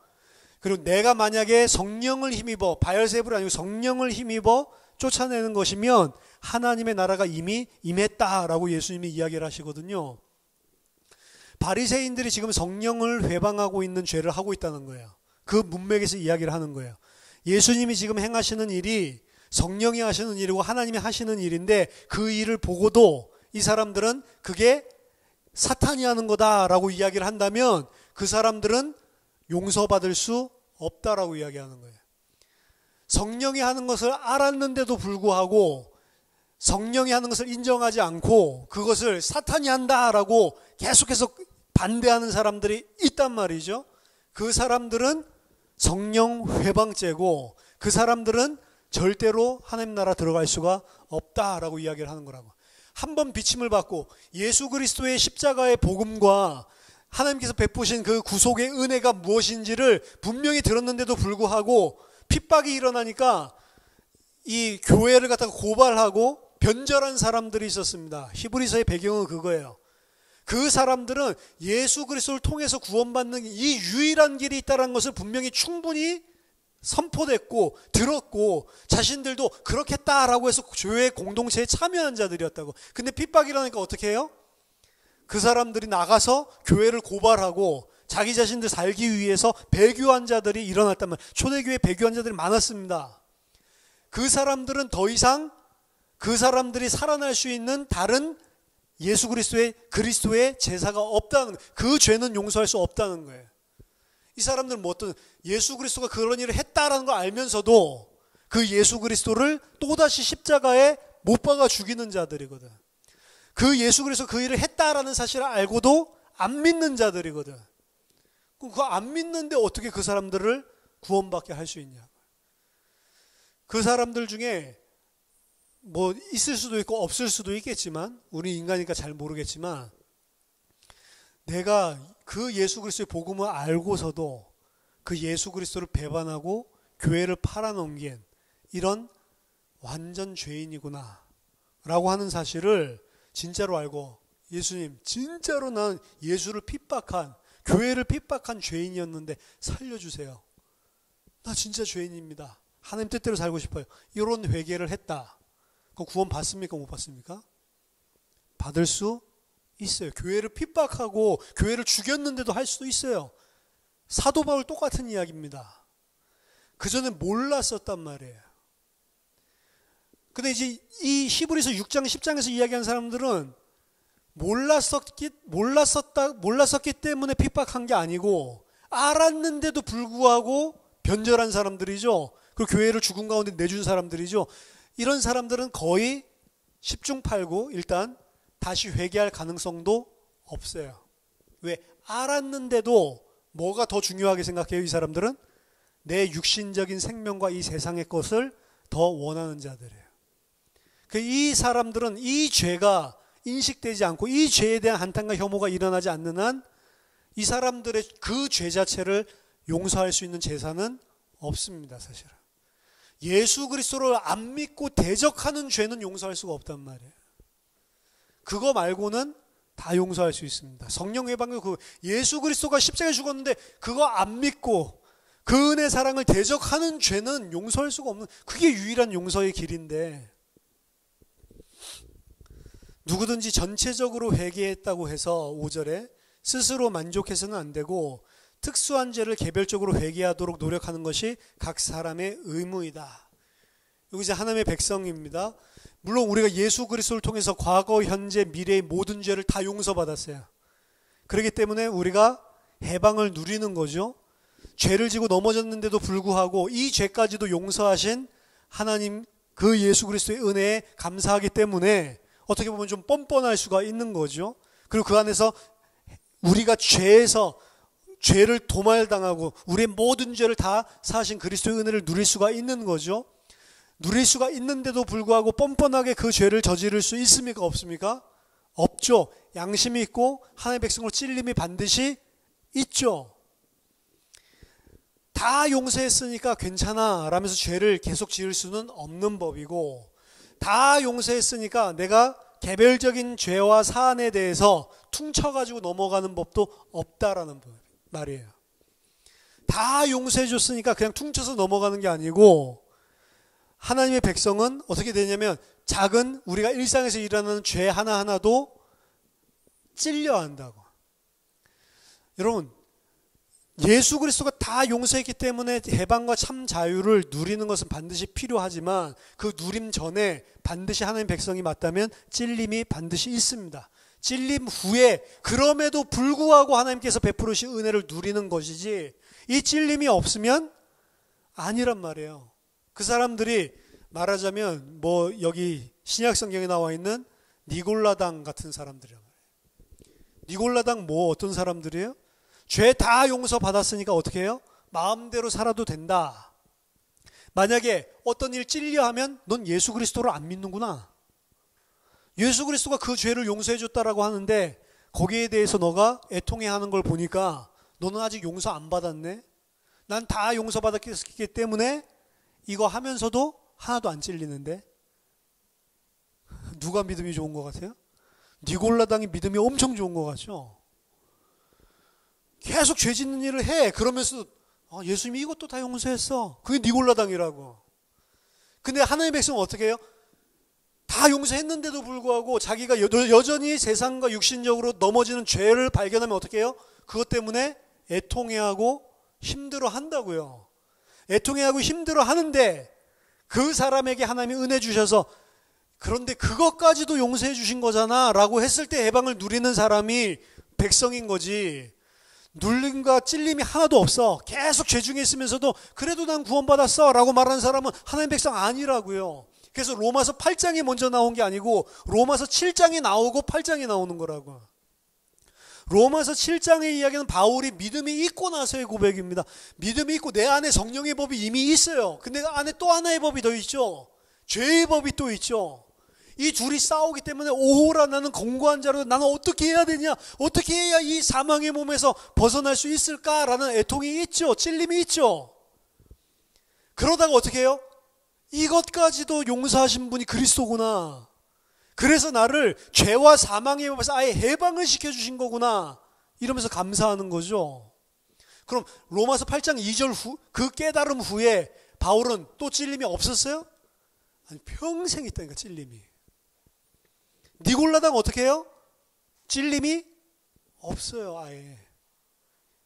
[SPEAKER 1] 그리고 내가 만약에 성령을 힘입어 바알세불이 아니고 성령을 힘입어 쫓아내는 것이면 하나님의 나라가 이미 임했다라고 예수님이 이야기를 하시거든요. 바리새인들이 지금 성령을 회방하고 있는 죄를 하고 있다는 거예요. 그 문맥에서 이야기를 하는 거예요. 예수님이 지금 행하시는 일이 성령이 하시는 일이고 하나님이 하시는 일인데 그 일을 보고도 이 사람들은 그게 사탄이 하는 거다라고 이야기를 한다면 그 사람들은 용서받을 수 없다라고 이야기하는 거예요. 성령이 하는 것을 알았는데도 불구하고 성령이 하는 것을 인정하지 않고 그것을 사탄이 한다라고 계속해서 반대하는 사람들이 있단 말이죠. 그 사람들은 성령 회방죄고 그 사람들은 절대로 하나님 나라 들어갈 수가 없다라고 이야기를 하는 거라고. 한 번 비침을 받고 예수 그리스도의 십자가의 복음과 하나님께서 베푸신 그 구속의 은혜가 무엇인지를 분명히 들었는데도 불구하고 핍박이 일어나니까 이 교회를 갖다가 고발하고 변절한 사람들이 있었습니다. 히브리서의 배경은 그거예요. 그 사람들은 예수 그리스도를 통해서 구원받는 이 유일한 길이 있다는 것을 분명히 충분히 선포됐고 들었고 자신들도 그렇겠다라고 해서 교회 공동체에 참여한 자들이었다고. 근데 핍박이라니까 어떻게 해요? 그 사람들이 나가서 교회를 고발하고 자기 자신들 살기 위해서 배교한 자들이 일어났단 말이에요. 초대교회 배교한 자들이 많았습니다. 그 사람들은 더 이상 그 사람들이 살아날 수 있는 다른 예수 그리스도의 제사가 없다는 거예요. 그 죄는 용서할 수 없다는 거예요. 이 사람들은 뭐 어떤 예수 그리스도가 그런 일을 했다라는 걸 알면서도 그 예수 그리스도를 또다시 십자가에 못 박아 죽이는 자들이거든. 그 예수 그리스도 그 일을 했다라는 사실을 알고도 안 믿는 자들이거든. 그거 안 믿는데 어떻게 그 사람들을 구원받게 할 수 있냐. 그 사람들 중에 뭐 있을 수도 있고 없을 수도 있겠지만, 우리 인간이니까 잘 모르겠지만, 내가 그 예수 그리스도의 복음을 알고서도 그 예수 그리스도를 배반하고 교회를 팔아넘긴 이런 완전 죄인이구나 라고 하는 사실을 진짜로 알고, 예수님 진짜로 난 예수를 핍박한, 교회를 핍박한 죄인이었는데 살려주세요. 나 진짜 죄인입니다. 하나님 뜻대로 살고 싶어요. 이런 회개를 했다. 그 구원 받습니까? 못 받습니까? 받을 수 있어요. 교회를 핍박하고 교회를 죽였는데도 할 수도 있어요. 사도 바울 똑같은 이야기입니다. 그 전에 몰랐었단 말이에요. 근데 이제 이 히브리서 6장 10장에서 이야기한 사람들은 몰랐었기 때문에 핍박한 게 아니고 알았는데도 불구하고 변절한 사람들이죠. 그리고 교회를 죽음 가운데 내준 사람들이죠. 이런 사람들은 거의 10중 8구 일단 다시 회개할 가능성도 없어요. 왜? 알았는데도 뭐가 더 중요하게 생각해요? 이 사람들은 내 육신적인 생명과 이 세상의 것을 더 원하는 자들이에요. 이 사람들은 이 죄가 인식되지 않고 이 죄에 대한 한탄과 혐오가 일어나지 않는 한 이 사람들의 그 죄 자체를 용서할 수 있는 제사는 없습니다. 사실은 예수 그리스도를 안 믿고 대적하는 죄는 용서할 수가 없단 말이에요. 그거 말고는 다 용서할 수 있습니다. 성령 회방도 그 예수 그리스도가 십자가에 죽었는데 그거 안 믿고 그 은혜 사랑을 대적하는 죄는 용서할 수가 없는, 그게 유일한 용서의 길인데, 누구든지 전체적으로 회개했다고 해서 5절에 스스로 만족해서는 안 되고 특수한 죄를 개별적으로 회개하도록 노력하는 것이 각 사람의 의무이다. 여기 이제 하나님의 백성입니다. 물론 우리가 예수 그리스도를 통해서 과거, 현재, 미래의 모든 죄를 다 용서받았어요. 그렇기 때문에 우리가 해방을 누리는 거죠. 죄를 지고 넘어졌는데도 불구하고 이 죄까지도 용서하신 하나님 그 예수 그리스도의 은혜에 감사하기 때문에 어떻게 보면 좀 뻔뻔할 수가 있는 거죠. 그리고 그 안에서 우리가 죄를 도말당하고 우리의 모든 죄를 다 사하신 그리스도의 은혜를 누릴 수가 있는 거죠. 누릴 수가 있는데도 불구하고 뻔뻔하게 그 죄를 저지를 수 있습니까? 없습니까? 없죠. 양심이 있고 하나님의 백성으로 찔림이 반드시 있죠. 다 용서했으니까 괜찮아 라면서 죄를 계속 지을 수는 없는 법이고, 다 용서했으니까 내가 개별적인 죄와 사안에 대해서 퉁쳐가지고 넘어가는 법도 없다라는 말이에요. 다 용서해 줬으니까 그냥 퉁쳐서 넘어가는 게 아니고, 하나님의 백성은 어떻게 되냐면 작은 우리가 일상에서 일어나는 죄 하나하나도 찔려 한다고. 여러분, 예수 그리스도가 다 용서했기 때문에 해방과 참 자유를 누리는 것은 반드시 필요하지만 그 누림 전에 반드시 하나님의 백성이 맞다면 찔림이 반드시 있습니다. 찔림 후에 그럼에도 불구하고 하나님께서 베푸르신 은혜를 누리는 것이지, 이 찔림이 없으면 아니란 말이에요. 그 사람들이 말하자면 뭐 여기 신약 성경에 나와 있는 니골라당 같은 사람들이란 말이에요. 니골라당 뭐 어떤 사람들이에요? 죄 다 용서받았으니까 어떻게 해요? 마음대로 살아도 된다. 만약에 어떤 일 찔려 하면 넌 예수 그리스도를 안 믿는구나. 예수 그리스도가 그 죄를 용서해 줬다라고 하는데 거기에 대해서 너가 애통해하는 걸 보니까 너는 아직 용서 안 받았네. 난 다 용서받았기 때문에 이거 하면서도 하나도 안 찔리는데 누가 믿음이 좋은 것 같아요? 니골라당이 믿음이 엄청 좋은 것 같죠? 계속 죄 짓는 일을 해. 그러면서 예수님이 이것도 다 용서했어. 그게 니골라당이라고. 근데 하나님의 백성은 어떻게 해요? 다 용서했는데도 불구하고 자기가 여전히 세상과 육신적으로 넘어지는 죄를 발견하면 어떻게 해요? 그것 때문에 애통해하고 힘들어한다고요. 애통해하고 힘들어하는데 그 사람에게 하나님이 은혜 주셔서 그런데 그것까지도 용서해 주신 거잖아 라고 했을 때 해방을 누리는 사람이 백성인 거지. 눌림과 찔림이 하나도 없어. 계속 죄 중에 있으면서도 그래도 난 구원받았어 라고 말하는 사람은 하나님의 백성 아니라고요. 그래서 로마서 8장이 먼저 나온 게 아니고 로마서 7장이 나오고 8장이 나오는 거라고. 로마서 7장의 이야기는 바울이 믿음이 있고 나서의 고백입니다. 믿음이 있고 내 안에 성령의 법이 이미 있어요. 근데 그 안에 또 하나의 법이 더 있죠. 죄의 법이 또 있죠. 이 둘이 싸우기 때문에 오호라 나는 공고한 자로 나는 어떻게 해야 되냐, 어떻게 해야 이 사망의 몸에서 벗어날 수 있을까라는 애통이 있죠. 찔림이 있죠. 그러다가 어떻게 해요? 이것까지도 용서하신 분이 그리스도구나. 그래서 나를 죄와 사망의 몸에서 아예 해방을 시켜주신 거구나 이러면서 감사하는 거죠. 그럼 로마서 8장 2절 후, 그 깨달음 후에 바울은 또 찔림이 없었어요? 아니, 평생 있다니까 찔림이. 니골라당 어떻게 해요? 찔림이 없어요 아예.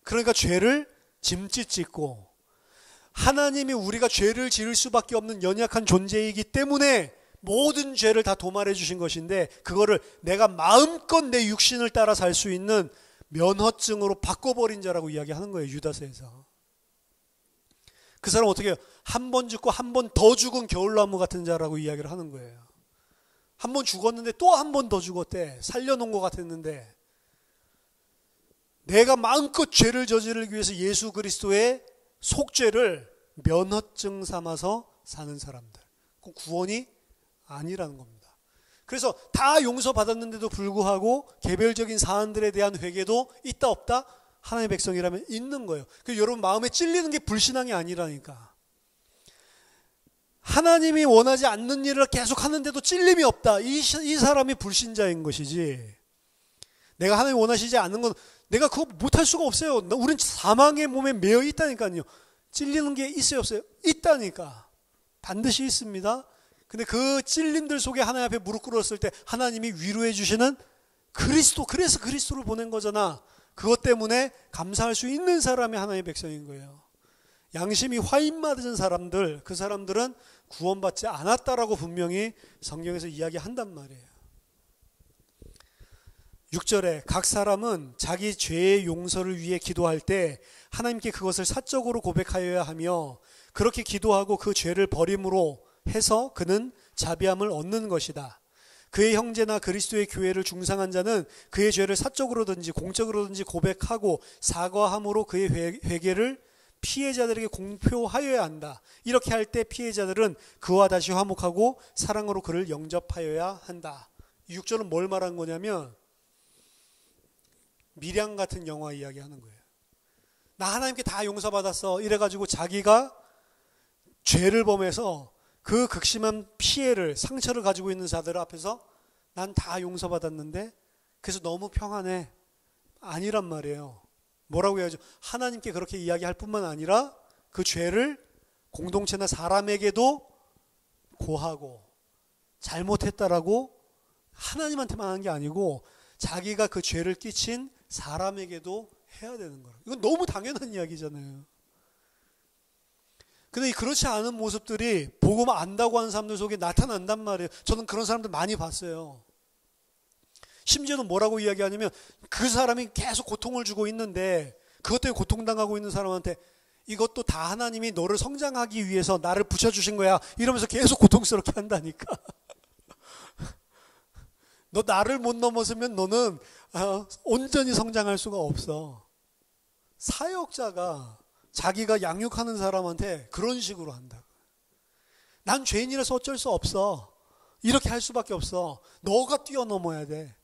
[SPEAKER 1] 그러니까 죄를 짐짓 짓고, 하나님이 우리가 죄를 지을 수밖에 없는 연약한 존재이기 때문에 모든 죄를 다 도말해 주신 것인데, 그거를 내가 마음껏 내 육신을 따라 살 수 있는 면허증으로 바꿔버린 자라고 이야기하는 거예요. 유다서에서. 그 사람 어떻게 해요? 한 번 죽고 한 번 더 죽은 겨울나무 같은 자라고 이야기를 하는 거예요. 한 번 죽었는데 또 한 번 더 죽었대. 살려놓은 것 같았는데, 내가 마음껏 죄를 저지르기 위해서 예수 그리스도의 속죄를 면허증 삼아서 사는 사람들, 그건 구원이 아니라는 겁니다. 그래서 다 용서받았는데도 불구하고 개별적인 사안들에 대한 회개도 있다 없다? 하나님의 백성이라면 있는 거예요. 그래서 여러분 마음에 찔리는 게 불신앙이 아니라니까. 하나님이 원하지 않는 일을 계속 하는데도 찔림이 없다. 이 사람이 불신자인 것이지. 내가 하나님이 원하시지 않는 건 내가 그거 못할 수가 없어요. 우린 사망의 몸에 매여 있다니까요. 찔리는 게 있어요 없어요? 있다니까. 반드시 있습니다. 근데 그 찔림들 속에 하나님 앞에 무릎 꿇었을 때 하나님이 위로해 주시는 그리스도, 그래서 그리스도를 보낸 거잖아. 그것 때문에 감사할 수 있는 사람이 하나님의 백성인 거예요. 양심이 화인맞은 사람들, 그 사람들은 구원받지 않았다라고 분명히 성경에서 이야기한단 말이에요. 6절에 각 사람은 자기 죄의 용서를 위해 기도할 때 하나님께 그것을 사적으로 고백하여야 하며, 그렇게 기도하고 그 죄를 버림으로 해서 그는 자비함을 얻는 것이다. 그의 형제나 그리스도의 교회를 중상한 자는 그의 죄를 사적으로든지 공적으로든지 고백하고 사과함으로 그의 회개를 피해자들에게 공표하여야 한다. 이렇게 할 때 피해자들은 그와 다시 화목하고 사랑으로 그를 영접하여야 한다. 6절은 뭘 말한 거냐면 밀양 같은 영화 이야기하는 거예요. 나 하나님께 다 용서받았어 이래가지고 자기가 죄를 범해서 그 극심한 피해를, 상처를 가지고 있는 자들 앞에서 난 다 용서받았는데 그래서 너무 평안해. 아니란 말이에요. 뭐라고 해야죠? 하나님께 그렇게 이야기할 뿐만 아니라 그 죄를 공동체나 사람에게도 고하고 잘못했다라고 하나님한테만 하는 게 아니고 자기가 그 죄를 끼친 사람에게도 해야 되는 거예요. 이건 너무 당연한 이야기잖아요. 근데 그렇지 않은 모습들이 복음 안다고 하는 사람들 속에 나타난단 말이에요. 저는 그런 사람들 많이 봤어요. 심지어는 뭐라고 이야기하냐면 그 사람이 계속 고통을 주고 있는데 그것 때문에 고통당하고 있는 사람한테 이것도 다 하나님이 너를 성장하기 위해서 나를 붙여주신 거야 이러면서 계속 고통스럽게 한다니까. 너 나를 못 넘어서면 너는 온전히 성장할 수가 없어. 사역자가 자기가 양육하는 사람한테 그런 식으로 한다. 난 죄인이라서 어쩔 수 없어. 이렇게 할 수밖에 없어. 너가 뛰어넘어야 돼.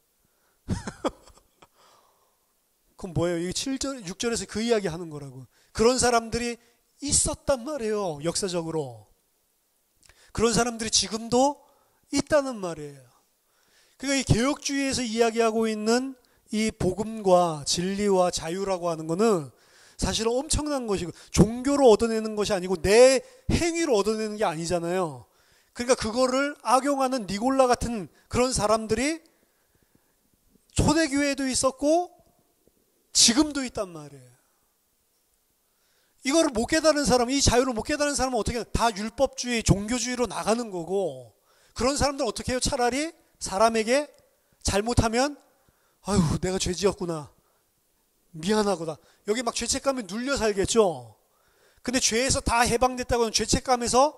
[SPEAKER 1] 그럼 뭐예요? 이게 7절, 6절에서 그 이야기 하는 거라고. 그런 사람들이 있었단 말이에요. 역사적으로. 그런 사람들이 지금도 있다는 말이에요. 그러니까 이 개혁주의에서 이야기하고 있는 이 복음과 진리와 자유라고 하는 거는 사실은 엄청난 것이고 종교로 얻어내는 것이 아니고 내 행위로 얻어내는 게 아니잖아요. 그러니까 그거를 악용하는 니골라 같은 그런 사람들이 초대교회에도 있었고 지금도 있단 말이에요. 이거를 못 깨달은 사람, 이 자유를 못 깨달은 사람은 어떻게 해요? 다 율법주의, 종교주의로 나가는 거고, 그런 사람들은 어떻게 해요? 차라리 사람에게 잘못하면 아유 내가 죄 지었구나, 미안하구나, 여기 막 죄책감에 눌려 살겠죠. 근데 죄에서 다 해방됐다고 하는, 죄책감에서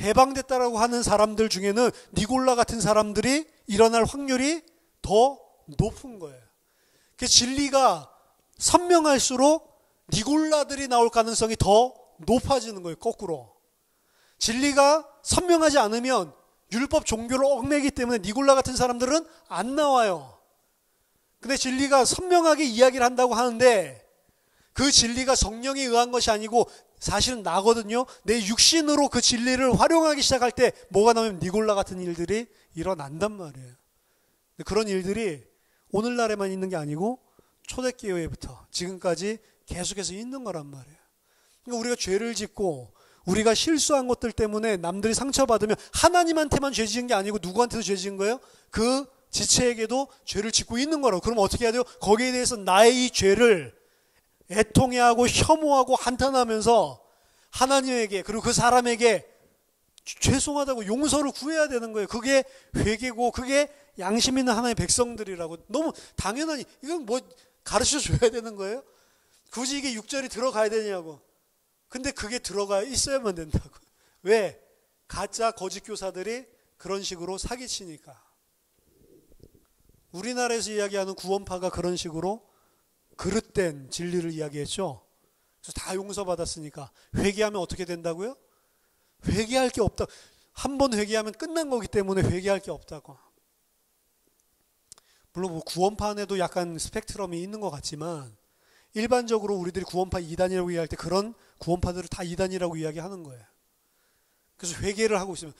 [SPEAKER 1] 해방됐다라고 하는 사람들 중에는 니골라 같은 사람들이 일어날 확률이 더 높은 거예요. 그 진리가 선명할수록 니골라들이 나올 가능성이 더 높아지는 거예요. 거꾸로. 진리가 선명하지 않으면 율법 종교를 얽매기 때문에 니골라 같은 사람들은 안 나와요. 근데 진리가 선명하게 이야기를 한다고 하는데 그 진리가 성령에 의한 것이 아니고 사실은 나거든요. 내 육신으로 그 진리를 활용하기 시작할 때 뭐가 나오면 니골라 같은 일들이 일어난단 말이에요. 그런 일들이 오늘날에만 있는 게 아니고 초대교회부터 지금까지 계속해서 있는 거란 말이에요. 그러니까 우리가 죄를 짓고 우리가 실수한 것들 때문에 남들이 상처받으면 하나님한테만 죄 지은 게 아니고 누구한테도 죄 지은 거예요? 그 지체에게도 죄를 짓고 있는 거라고. 그럼 어떻게 해야 돼요? 거기에 대해서 나의 이 죄를 애통해하고 혐오하고 한탄하면서 하나님에게 그리고 그 사람에게 죄송하다고 용서를 구해야 되는 거예요. 그게 회개고 그게 양심 있는 하나님의 백성들이라고. 너무 당연하니 이건 뭐 가르쳐 줘야 되는 거예요? 굳이 이게 6절이 들어가야 되냐고. 근데 그게 들어가 있어야만 된다고. 왜? 가짜 거짓 교사들이 그런 식으로 사기치니까. 우리나라에서 이야기하는 구원파가 그런 식으로 그릇된 진리를 이야기했죠. 그래서 다 용서받았으니까 회개하면 어떻게 된다고요? 회개할 게 없다. 한 번 회개하면 끝난 거기 때문에 회개할 게 없다고. 물론 뭐 구원파 안에도 약간 스펙트럼이 있는 것 같지만 일반적으로 우리들이 구원파 2단이라고 이야기할 때 그런 구원파들을 다 2단이라고 이야기하는 거예요. 그래서 회개를 하고 있으면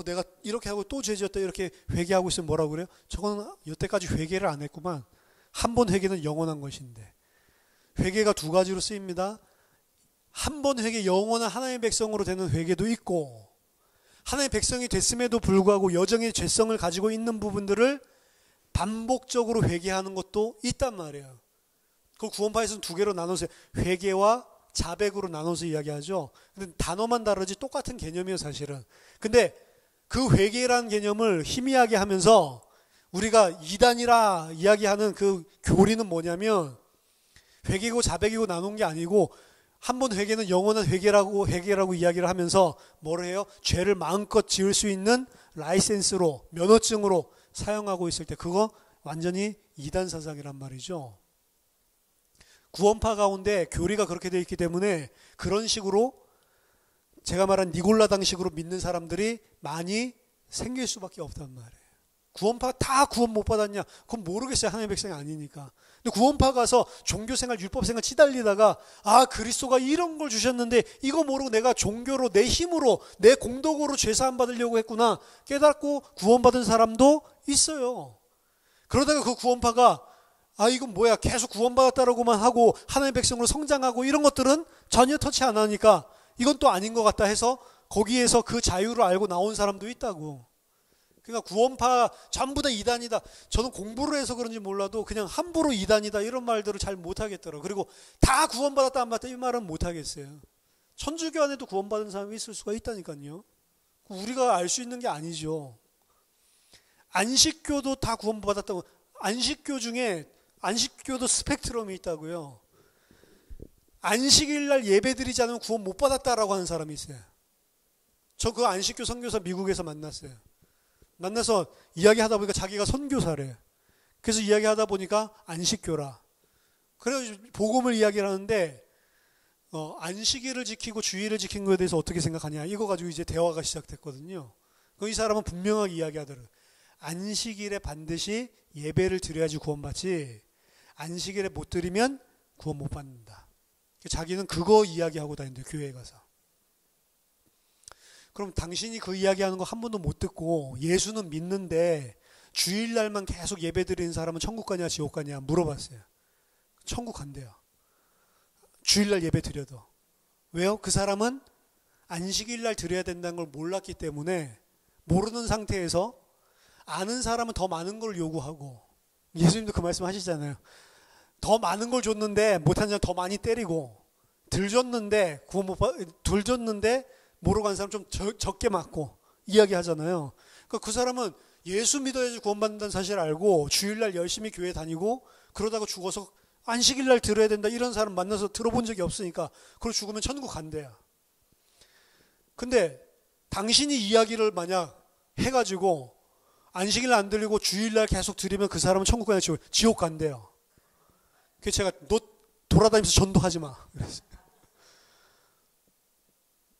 [SPEAKER 1] 내가 이렇게 하고 또 죄 지었다 이렇게 회개하고 있으면 뭐라고 그래요? 저거는 여태까지 회개를 안 했구만. 한 번 회개는 영원한 것인데. 회개가 두 가지로 쓰입니다. 한 번 회개, 영원한 하나님의 백성으로 되는 회개도 있고 하나님의 백성이 됐음에도 불구하고 여전히 죄성을 가지고 있는 부분들을 반복적으로 회개하는 것도 있단 말이에요. 그걸 구원파에서는 두 개로 나눠서 회개와 자백으로 나눠서 이야기하죠. 근데 단어만 다르지 똑같은 개념이에요, 사실은. 근데 그 회개라는 개념을 희미하게 하면서 우리가 이단이라 이야기하는 그 교리는 뭐냐면 회개고 자백이고 나눈 게 아니고 한 번 회개는 영원한 회개라고 이야기를 하면서 뭐를 해요? 죄를 마음껏 지을 수 있는 라이센스로, 면허증으로 사용하고 있을 때 그거 완전히 이단 사상이란 말이죠. 구원파 가운데 교리가 그렇게 되어 있기 때문에 그런 식으로 제가 말한 니골라당식으로 믿는 사람들이 많이 생길 수밖에 없단 말이에요. 구원파 다 구원 못 받았냐? 그건 모르겠어요. 하나님의 백성이 아니니까. 근데 구원파 가서 종교생활, 율법생활 치달리다가 그리스도가 이런 걸 주셨는데 이거 모르고 내가 종교로 내 힘으로 내 공덕으로 죄사함 받으려고 했구나 깨닫고 구원받은 사람도 있어요. 그러다가 그 구원파가 이건 뭐야 계속 구원받았다라고만 하고 하나님의 백성으로 성장하고 이런 것들은 전혀 터치 안 하니까 이건 또 아닌 것 같다 해서 거기에서 그 자유를 알고 나온 사람도 있다고. 그러니까 구원파 전부 다 이단이다. 저는 공부를 해서 그런지 몰라도 그냥 함부로 이단이다 이런 말들을 잘 못하겠더라고요. 그리고 다 구원받았다 안 받았다 이 말은 못하겠어요. 천주교 안에도 구원받은 사람이 있을 수가 있다니까요. 우리가 알 수 있는 게 아니죠. 안식교도 다 구원받았다고. 안식교 중에 안식교도 스펙트럼이 있다고요. 안식일날 예배드리지 않으면 구원 못 받았다라고 하는 사람이 있어요. 저 그 안식교 선교사 미국에서 만났어요. 만나서 이야기하다 보니까 자기가 선교사래. 그래서 이야기하다 보니까 안식교라. 그래서 복음을 이야기를 하는데 안식일을 지키고 주일을 지킨 거에 대해서 어떻게 생각하냐 이거 가지고 이제 대화가 시작됐거든요. 이 사람은 분명하게 이야기하더라고요. 안식일에 반드시 예배를 드려야지 구원받지 안식일에 못 드리면 구원 못 받는다. 자기는 그거 이야기하고 다닌대요. 교회에 가서. 그럼 당신이 그 이야기하는 거 한 번도 못 듣고 예수는 믿는데 주일날만 계속 예배 드리는 사람은 천국 가냐 지옥 가냐 물어봤어요. 천국 간대요. 주일날 예배 드려도. 왜요? 그 사람은 안식일날 드려야 된다는 걸 몰랐기 때문에, 모르는 상태에서 아는 사람은 더 많은 걸 요구하고, 예수님도 그 말씀 하시잖아요. 더 많은 걸 줬는데 못한 사람 더 많이 때리고, 덜 줬는데 모르고 간 사람 좀 적게 맞고 이야기 하잖아요. 그러니까 그 사람은 예수 믿어야지 구원받는다는 사실을 알고 주일날 열심히 교회 다니고 그러다가 죽어서 안식일날 들어야 된다 이런 사람 만나서 들어본 적이 없으니까 그걸 죽으면 천국 간대요. 근데 당신이 이야기를 만약 해가지고 안식일 안 들리고 주일날 계속 드리면 그 사람은 천국 가냐 지옥 간대요. 그래서 제가 너 돌아다니면서 전도하지 마. 그랬어요.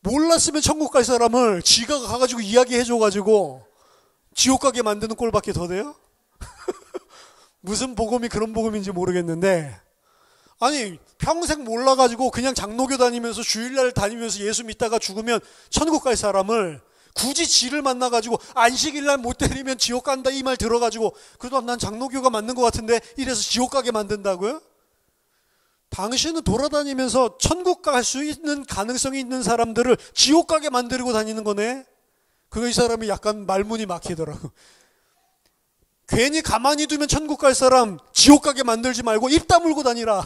[SPEAKER 1] 몰랐으면 천국 갈 사람을 지가 가가지고 이야기해줘가지고 지옥 가게 만드는 꼴밖에 더 돼요? 무슨 복음이 그런 복음인지 모르겠는데, 아니 평생 몰라가지고 그냥 장로교 다니면서 주일날 다니면서 예수 믿다가 죽으면 천국 갈 사람을 굳이 지를 만나가지고 안식일날 못 때리면 지옥 간다 이 말 들어가지고 그래도 난 장로교가 맞는 것 같은데 이래서 지옥 가게 만든다고요? 당신은 돌아다니면서 천국 갈 수 있는 가능성이 있는 사람들을 지옥 가게 만들고 다니는 거네. 그거 이 사람이 약간 말문이 막히더라고. 괜히 가만히 두면 천국 갈 사람 지옥 가게 만들지 말고 입 다물고 다니라.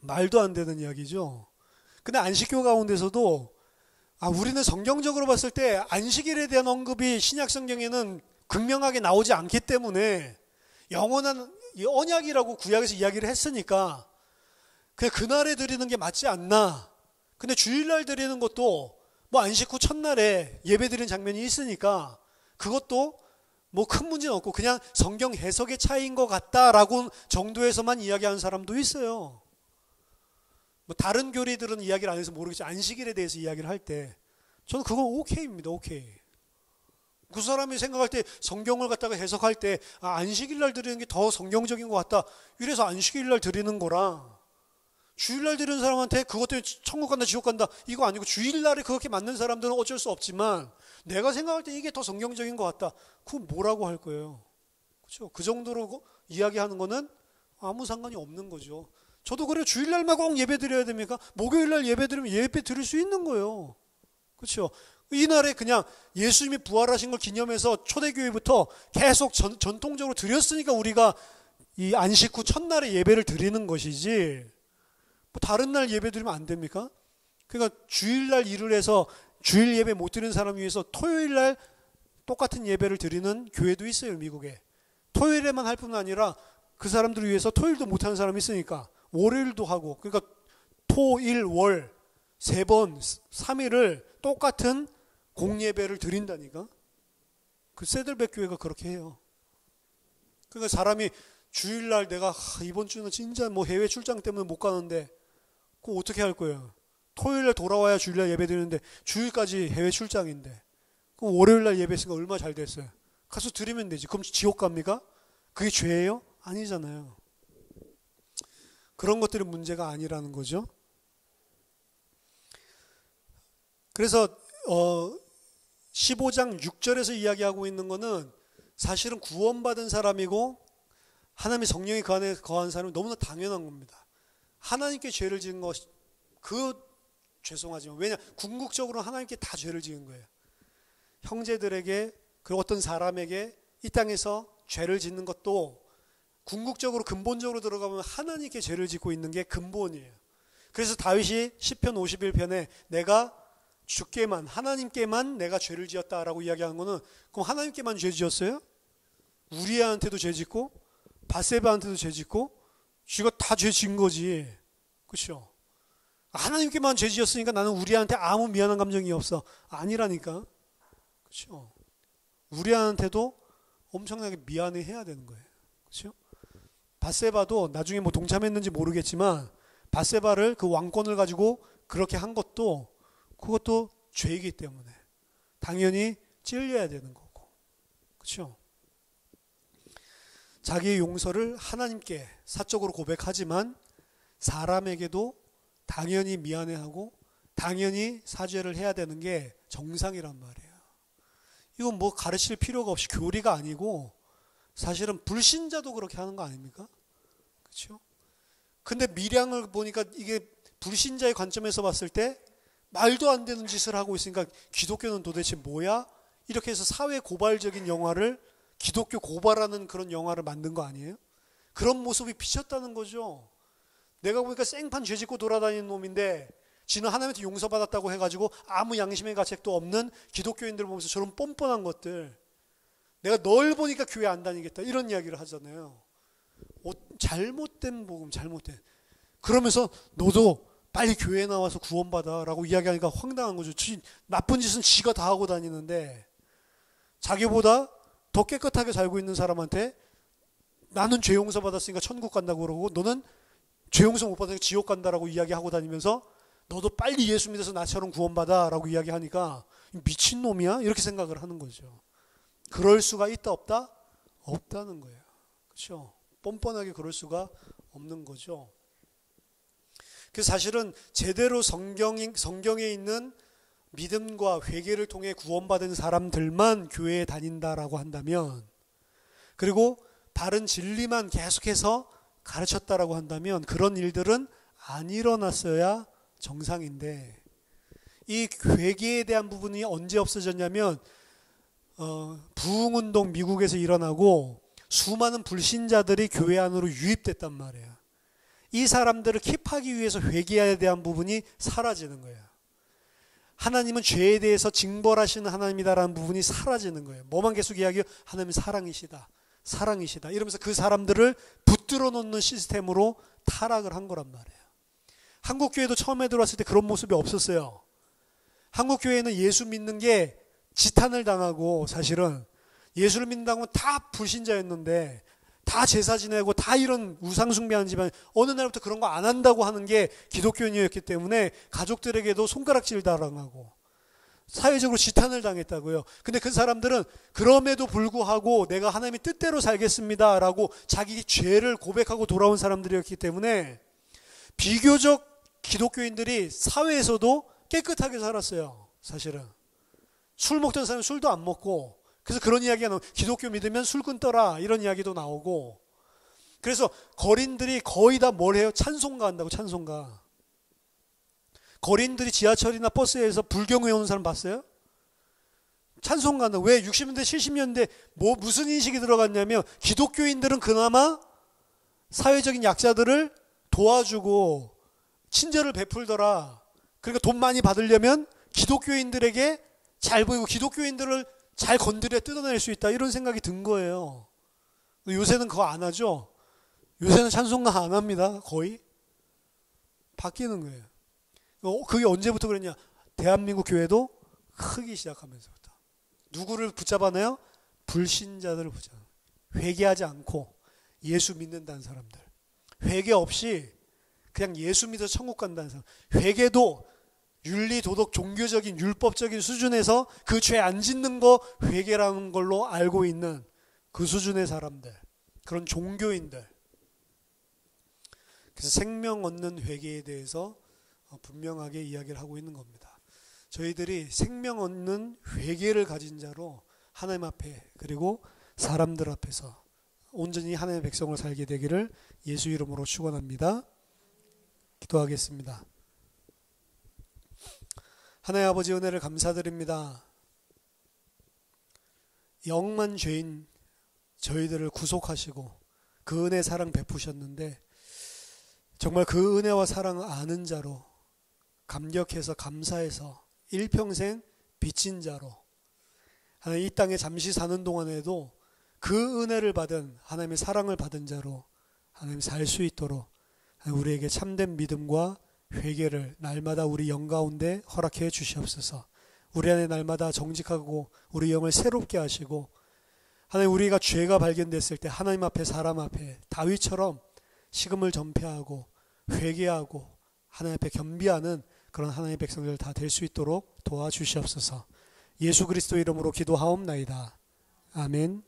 [SPEAKER 1] 말도 안 되는 이야기죠. 근데 안식교 가운데서도 우리는 성경적으로 봤을 때 안식일에 대한 언급이 신약 성경에는 극명하게 나오지 않기 때문에 영원한 언약이라고 구약에서 이야기를 했으니까 그냥 그날에 드리는 게 맞지 않나. 근데 주일날 드리는 것도 뭐 안식 후 첫날에 예배 드리는 장면이 있으니까 그것도 뭐 큰 문제는 없고 그냥 성경 해석의 차이인 것 같다라고 정도에서만 이야기하는 사람도 있어요. 뭐 다른 교리들은 이야기를 안 해서 모르겠지만 안식일에 대해서 이야기를 할 때 저는 그건 오케이입니다. 오케이. 그 사람이 생각할 때 성경을 갖다가 해석할 때 안식일날 드리는 게 더 성경적인 것 같다. 이래서 안식일날 드리는 거랑 주일날 드리는 사람한테 그것 때문에 천국 간다 지옥 간다 이거 아니고 주일날에 그렇게 맞는 사람들은 어쩔 수 없지만 내가 생각할 때 이게 더 성경적인 것 같다. 그건 뭐라고 할 거예요. 그렇죠? 그 정도로 이야기하는 거는 아무 상관이 없는 거죠. 저도 그래요. 주일날만 꼭 예배 드려야 됩니까? 목요일날 예배 드리면 예배 드릴 수 있는 거예요. 그렇죠? 이날에 그냥 예수님이 부활하신 걸 기념해서 초대교회부터 계속 전통적으로 드렸으니까 우리가 이 안식 후 첫날에 예배를 드리는 것이지 뭐 다른 날 예배 드리면 안 됩니까? 그러니까 주일날 일을 해서 주일 예배 못 드리는 사람 위해서 토요일날 똑같은 예배를 드리는 교회도 있어요. 미국에. 토요일에만 할 뿐만 아니라 그 사람들을 위해서 토요일도 못하는 사람이 있으니까 월요일도 하고 그러니까 토, 일, 월 3번, 3일을 똑같은 공예배를 드린다니까. 그 세들백 교회가 그렇게 해요. 그러니까 사람이 주일날 내가 이번 주는 진짜 뭐 해외 출장 때문에 못 가는데 그거 어떻게 할 거예요? 토요일날 돌아와야 주일날 예배 드리는데 주일까지 해외 출장인데 그럼 월요일날 예배 했으니까 얼마나 잘 됐어요. 가서 드리면 되지. 그럼 지옥 갑니까? 그게 죄예요? 아니잖아요. 그런 것들이 문제가 아니라는 거죠. 그래서 15장 6절에서 이야기하고 있는 거는 사실은 구원받은 사람이고 하나님의 성령이 그 안에 거한 사람이 너무나 당연한 겁니다. 하나님께 죄를 지은 것, 죄송하지만 왜냐 궁극적으로 하나님께 다 죄를 지은 거예요. 형제들에게 그 어떤 사람에게 이 땅에서 죄를 짓는 것도 궁극적으로 근본적으로 들어가면 하나님께 죄를 짓고 있는 게 근본이에요. 그래서 다윗이 시편 51편에 내가 주께만 하나님께만 내가 죄를 지었다라고 이야기하는 거는 그럼 하나님께만 죄 지었어요? 우리아한테도 죄 짓고 바세바한테도 죄 짓고 쥐가 다 죄 지은 거지. 그렇죠? 하나님께만 죄 지었으니까 나는 우리아한테 아무 미안한 감정이 없어. 아니라니까. 그렇죠? 우리아한테도 엄청나게 미안해 해야 되는 거예요. 그렇죠? 바세바도 나중에 뭐 동참했는지 모르겠지만 바세바를 그 왕권을 가지고 그렇게 한 것도 그것도 죄이기 때문에 당연히 찔려야 되는 거고. 그렇죠? 자기의 용서를 하나님께 사적으로 고백하지만 사람에게도 당연히 미안해하고 당연히 사죄를 해야 되는 게 정상이란 말이에요. 이건 뭐 가르칠 필요가 없이 교리가 아니고 사실은 불신자도 그렇게 하는 거 아닙니까? 그렇죠? 근데 밀양을 보니까 이게 불신자의 관점에서 봤을 때 말도 안 되는 짓을 하고 있으니까 기독교는 도대체 뭐야? 이렇게 해서 사회 고발적인 영화를 기독교 고발하는 그런 영화를 만든 거 아니에요? 그런 모습이 비쳤다는 거죠. 내가 보니까 생판 죄짓고 돌아다니는 놈인데 지는 하나님한테 용서받았다고 해가지고 아무 양심의 가책도 없는 기독교인들 보면서 저런 뻔뻔한 것들, 내가 널 보니까 교회 안 다니겠다 이런 이야기를 하잖아요. 잘못된 복음, 잘못된. 그러면서 너도 빨리 교회에 나와서 구원받아 라고 이야기하니까 황당한 거죠. 나쁜 짓은 지가 다 하고 다니는데 자기보다 더 깨끗하게 살고 있는 사람한테 나는 죄 용서 받았으니까 천국 간다고 그러고 너는 죄 용서 못 받으니까 지옥 간다라고 이야기하고 다니면서 너도 빨리 예수 믿어서 나처럼 구원받아 라고 이야기하니까 미친놈이야? 이렇게 생각을 하는 거죠. 그럴 수가 있다 없다? 없다는 거예요. 그렇죠? 뻔뻔하게 그럴 수가 없는 거죠. 그래서 사실은 제대로 성경에 있는 믿음과 회개를 통해 구원받은 사람들만 교회에 다닌다라고 한다면, 그리고 바른 진리만 계속해서 가르쳤다라고 한다면 그런 일들은 안 일어났어야 정상인데, 이 회개에 대한 부분이 언제 없어졌냐면 부흥운동 미국에서 일어나고 수많은 불신자들이 교회 안으로 유입됐단 말이에요. 이 사람들을 킵하기 위해서 회개에 대한 부분이 사라지는 거예요. 하나님은 죄에 대해서 징벌하시는 하나님이다라는 부분이 사라지는 거예요. 뭐만 계속 이야기해요? 하나님은 사랑이시다. 사랑이시다. 이러면서 그 사람들을 붙들어 놓는 시스템으로 타락을 한 거란 말이에요. 한국교회도 처음에 들어왔을 때 그런 모습이 없었어요. 한국교회는 예수 믿는 게 지탄을 당하고, 사실은 예수를 믿는다고 하면 다 불신자였는데 다 제사 지내고 다 이런 우상숭배하는 집안, 어느 날부터 그런 거 안 한다고 하는 게 기독교인이었기 때문에 가족들에게도 손가락질 당하고 사회적으로 지탄을 당했다고요. 근데 그 사람들은 그럼에도 불구하고 내가 하나님의 뜻대로 살겠습니다 라고 자기 죄를 고백하고 돌아온 사람들이었기 때문에 비교적 기독교인들이 사회에서도 깨끗하게 살았어요. 사실은 술 먹던 사람은 술도 안 먹고, 그래서 그런 이야기가 나오고, 기독교 믿으면 술 끊더라 이런 이야기도 나오고, 그래서 거린들이 거의 다 뭘 해요? 찬송가 한다고. 찬송가. 거린들이 지하철이나 버스에서 불경에 오는 사람 봤어요? 찬송가 한다고. 왜? 60년대 70년대 무슨 인식이 들어갔냐면 기독교인들은 그나마 사회적인 약자들을 도와주고 친절을 베풀더라. 그러니까 돈 많이 받으려면 기독교인들에게 잘 보이고 기독교인들을 잘 건드려 뜯어낼 수 있다, 이런 생각이 든 거예요. 요새는 그거 안 하죠. 요새는 찬송가 안 합니다. 거의 바뀌는 거예요. 그게 언제부터 그랬냐? 대한민국 교회도 크기 시작하면서부터. 누구를 붙잡아내요? 불신자들을 붙잡아요. 회개하지 않고 예수 믿는다는 사람들, 회개 없이 그냥 예수 믿어서 천국 간다는 사람, 회개도 윤리, 도덕, 종교적인, 율법적인 수준에서 그 죄 안 짓는 거 회개라는 걸로 알고 있는 그 수준의 사람들, 그런 종교인들. 그래서 생명 얻는 회개에 대해서 분명하게 이야기를 하고 있는 겁니다. 저희들이 생명 얻는 회개를 가진 자로 하나님 앞에, 그리고 사람들 앞에서 온전히 하나님의 백성을 살게 되기를 예수 이름으로 축원합니다. 기도하겠습니다. 하나님 아버지, 은혜를 감사드립니다. 영만 죄인 저희들을 구속하시고 그 은혜 사랑 베푸셨는데, 정말 그 은혜와 사랑을 아는 자로, 감격해서 감사해서 일평생 빚진 자로, 하나님 이 땅에 잠시 사는 동안에도 그 은혜를 받은, 하나님의 사랑을 받은 자로 하나님 살 수 있도록 우리에게 참된 믿음과 회개를 날마다 우리 영 가운데 허락해 주시옵소서. 우리 안에 날마다 정직하고 우리 영을 새롭게 하시고, 하나님 우리가 죄가 발견됐을 때 하나님 앞에, 사람 앞에 다윗처럼 식음을 전폐하고 회개하고 하나님 앞에 겸비하는 그런 하나님의 백성들 다 될 수 있도록 도와주시옵소서. 예수 그리스도 이름으로 기도하옵나이다. 아멘.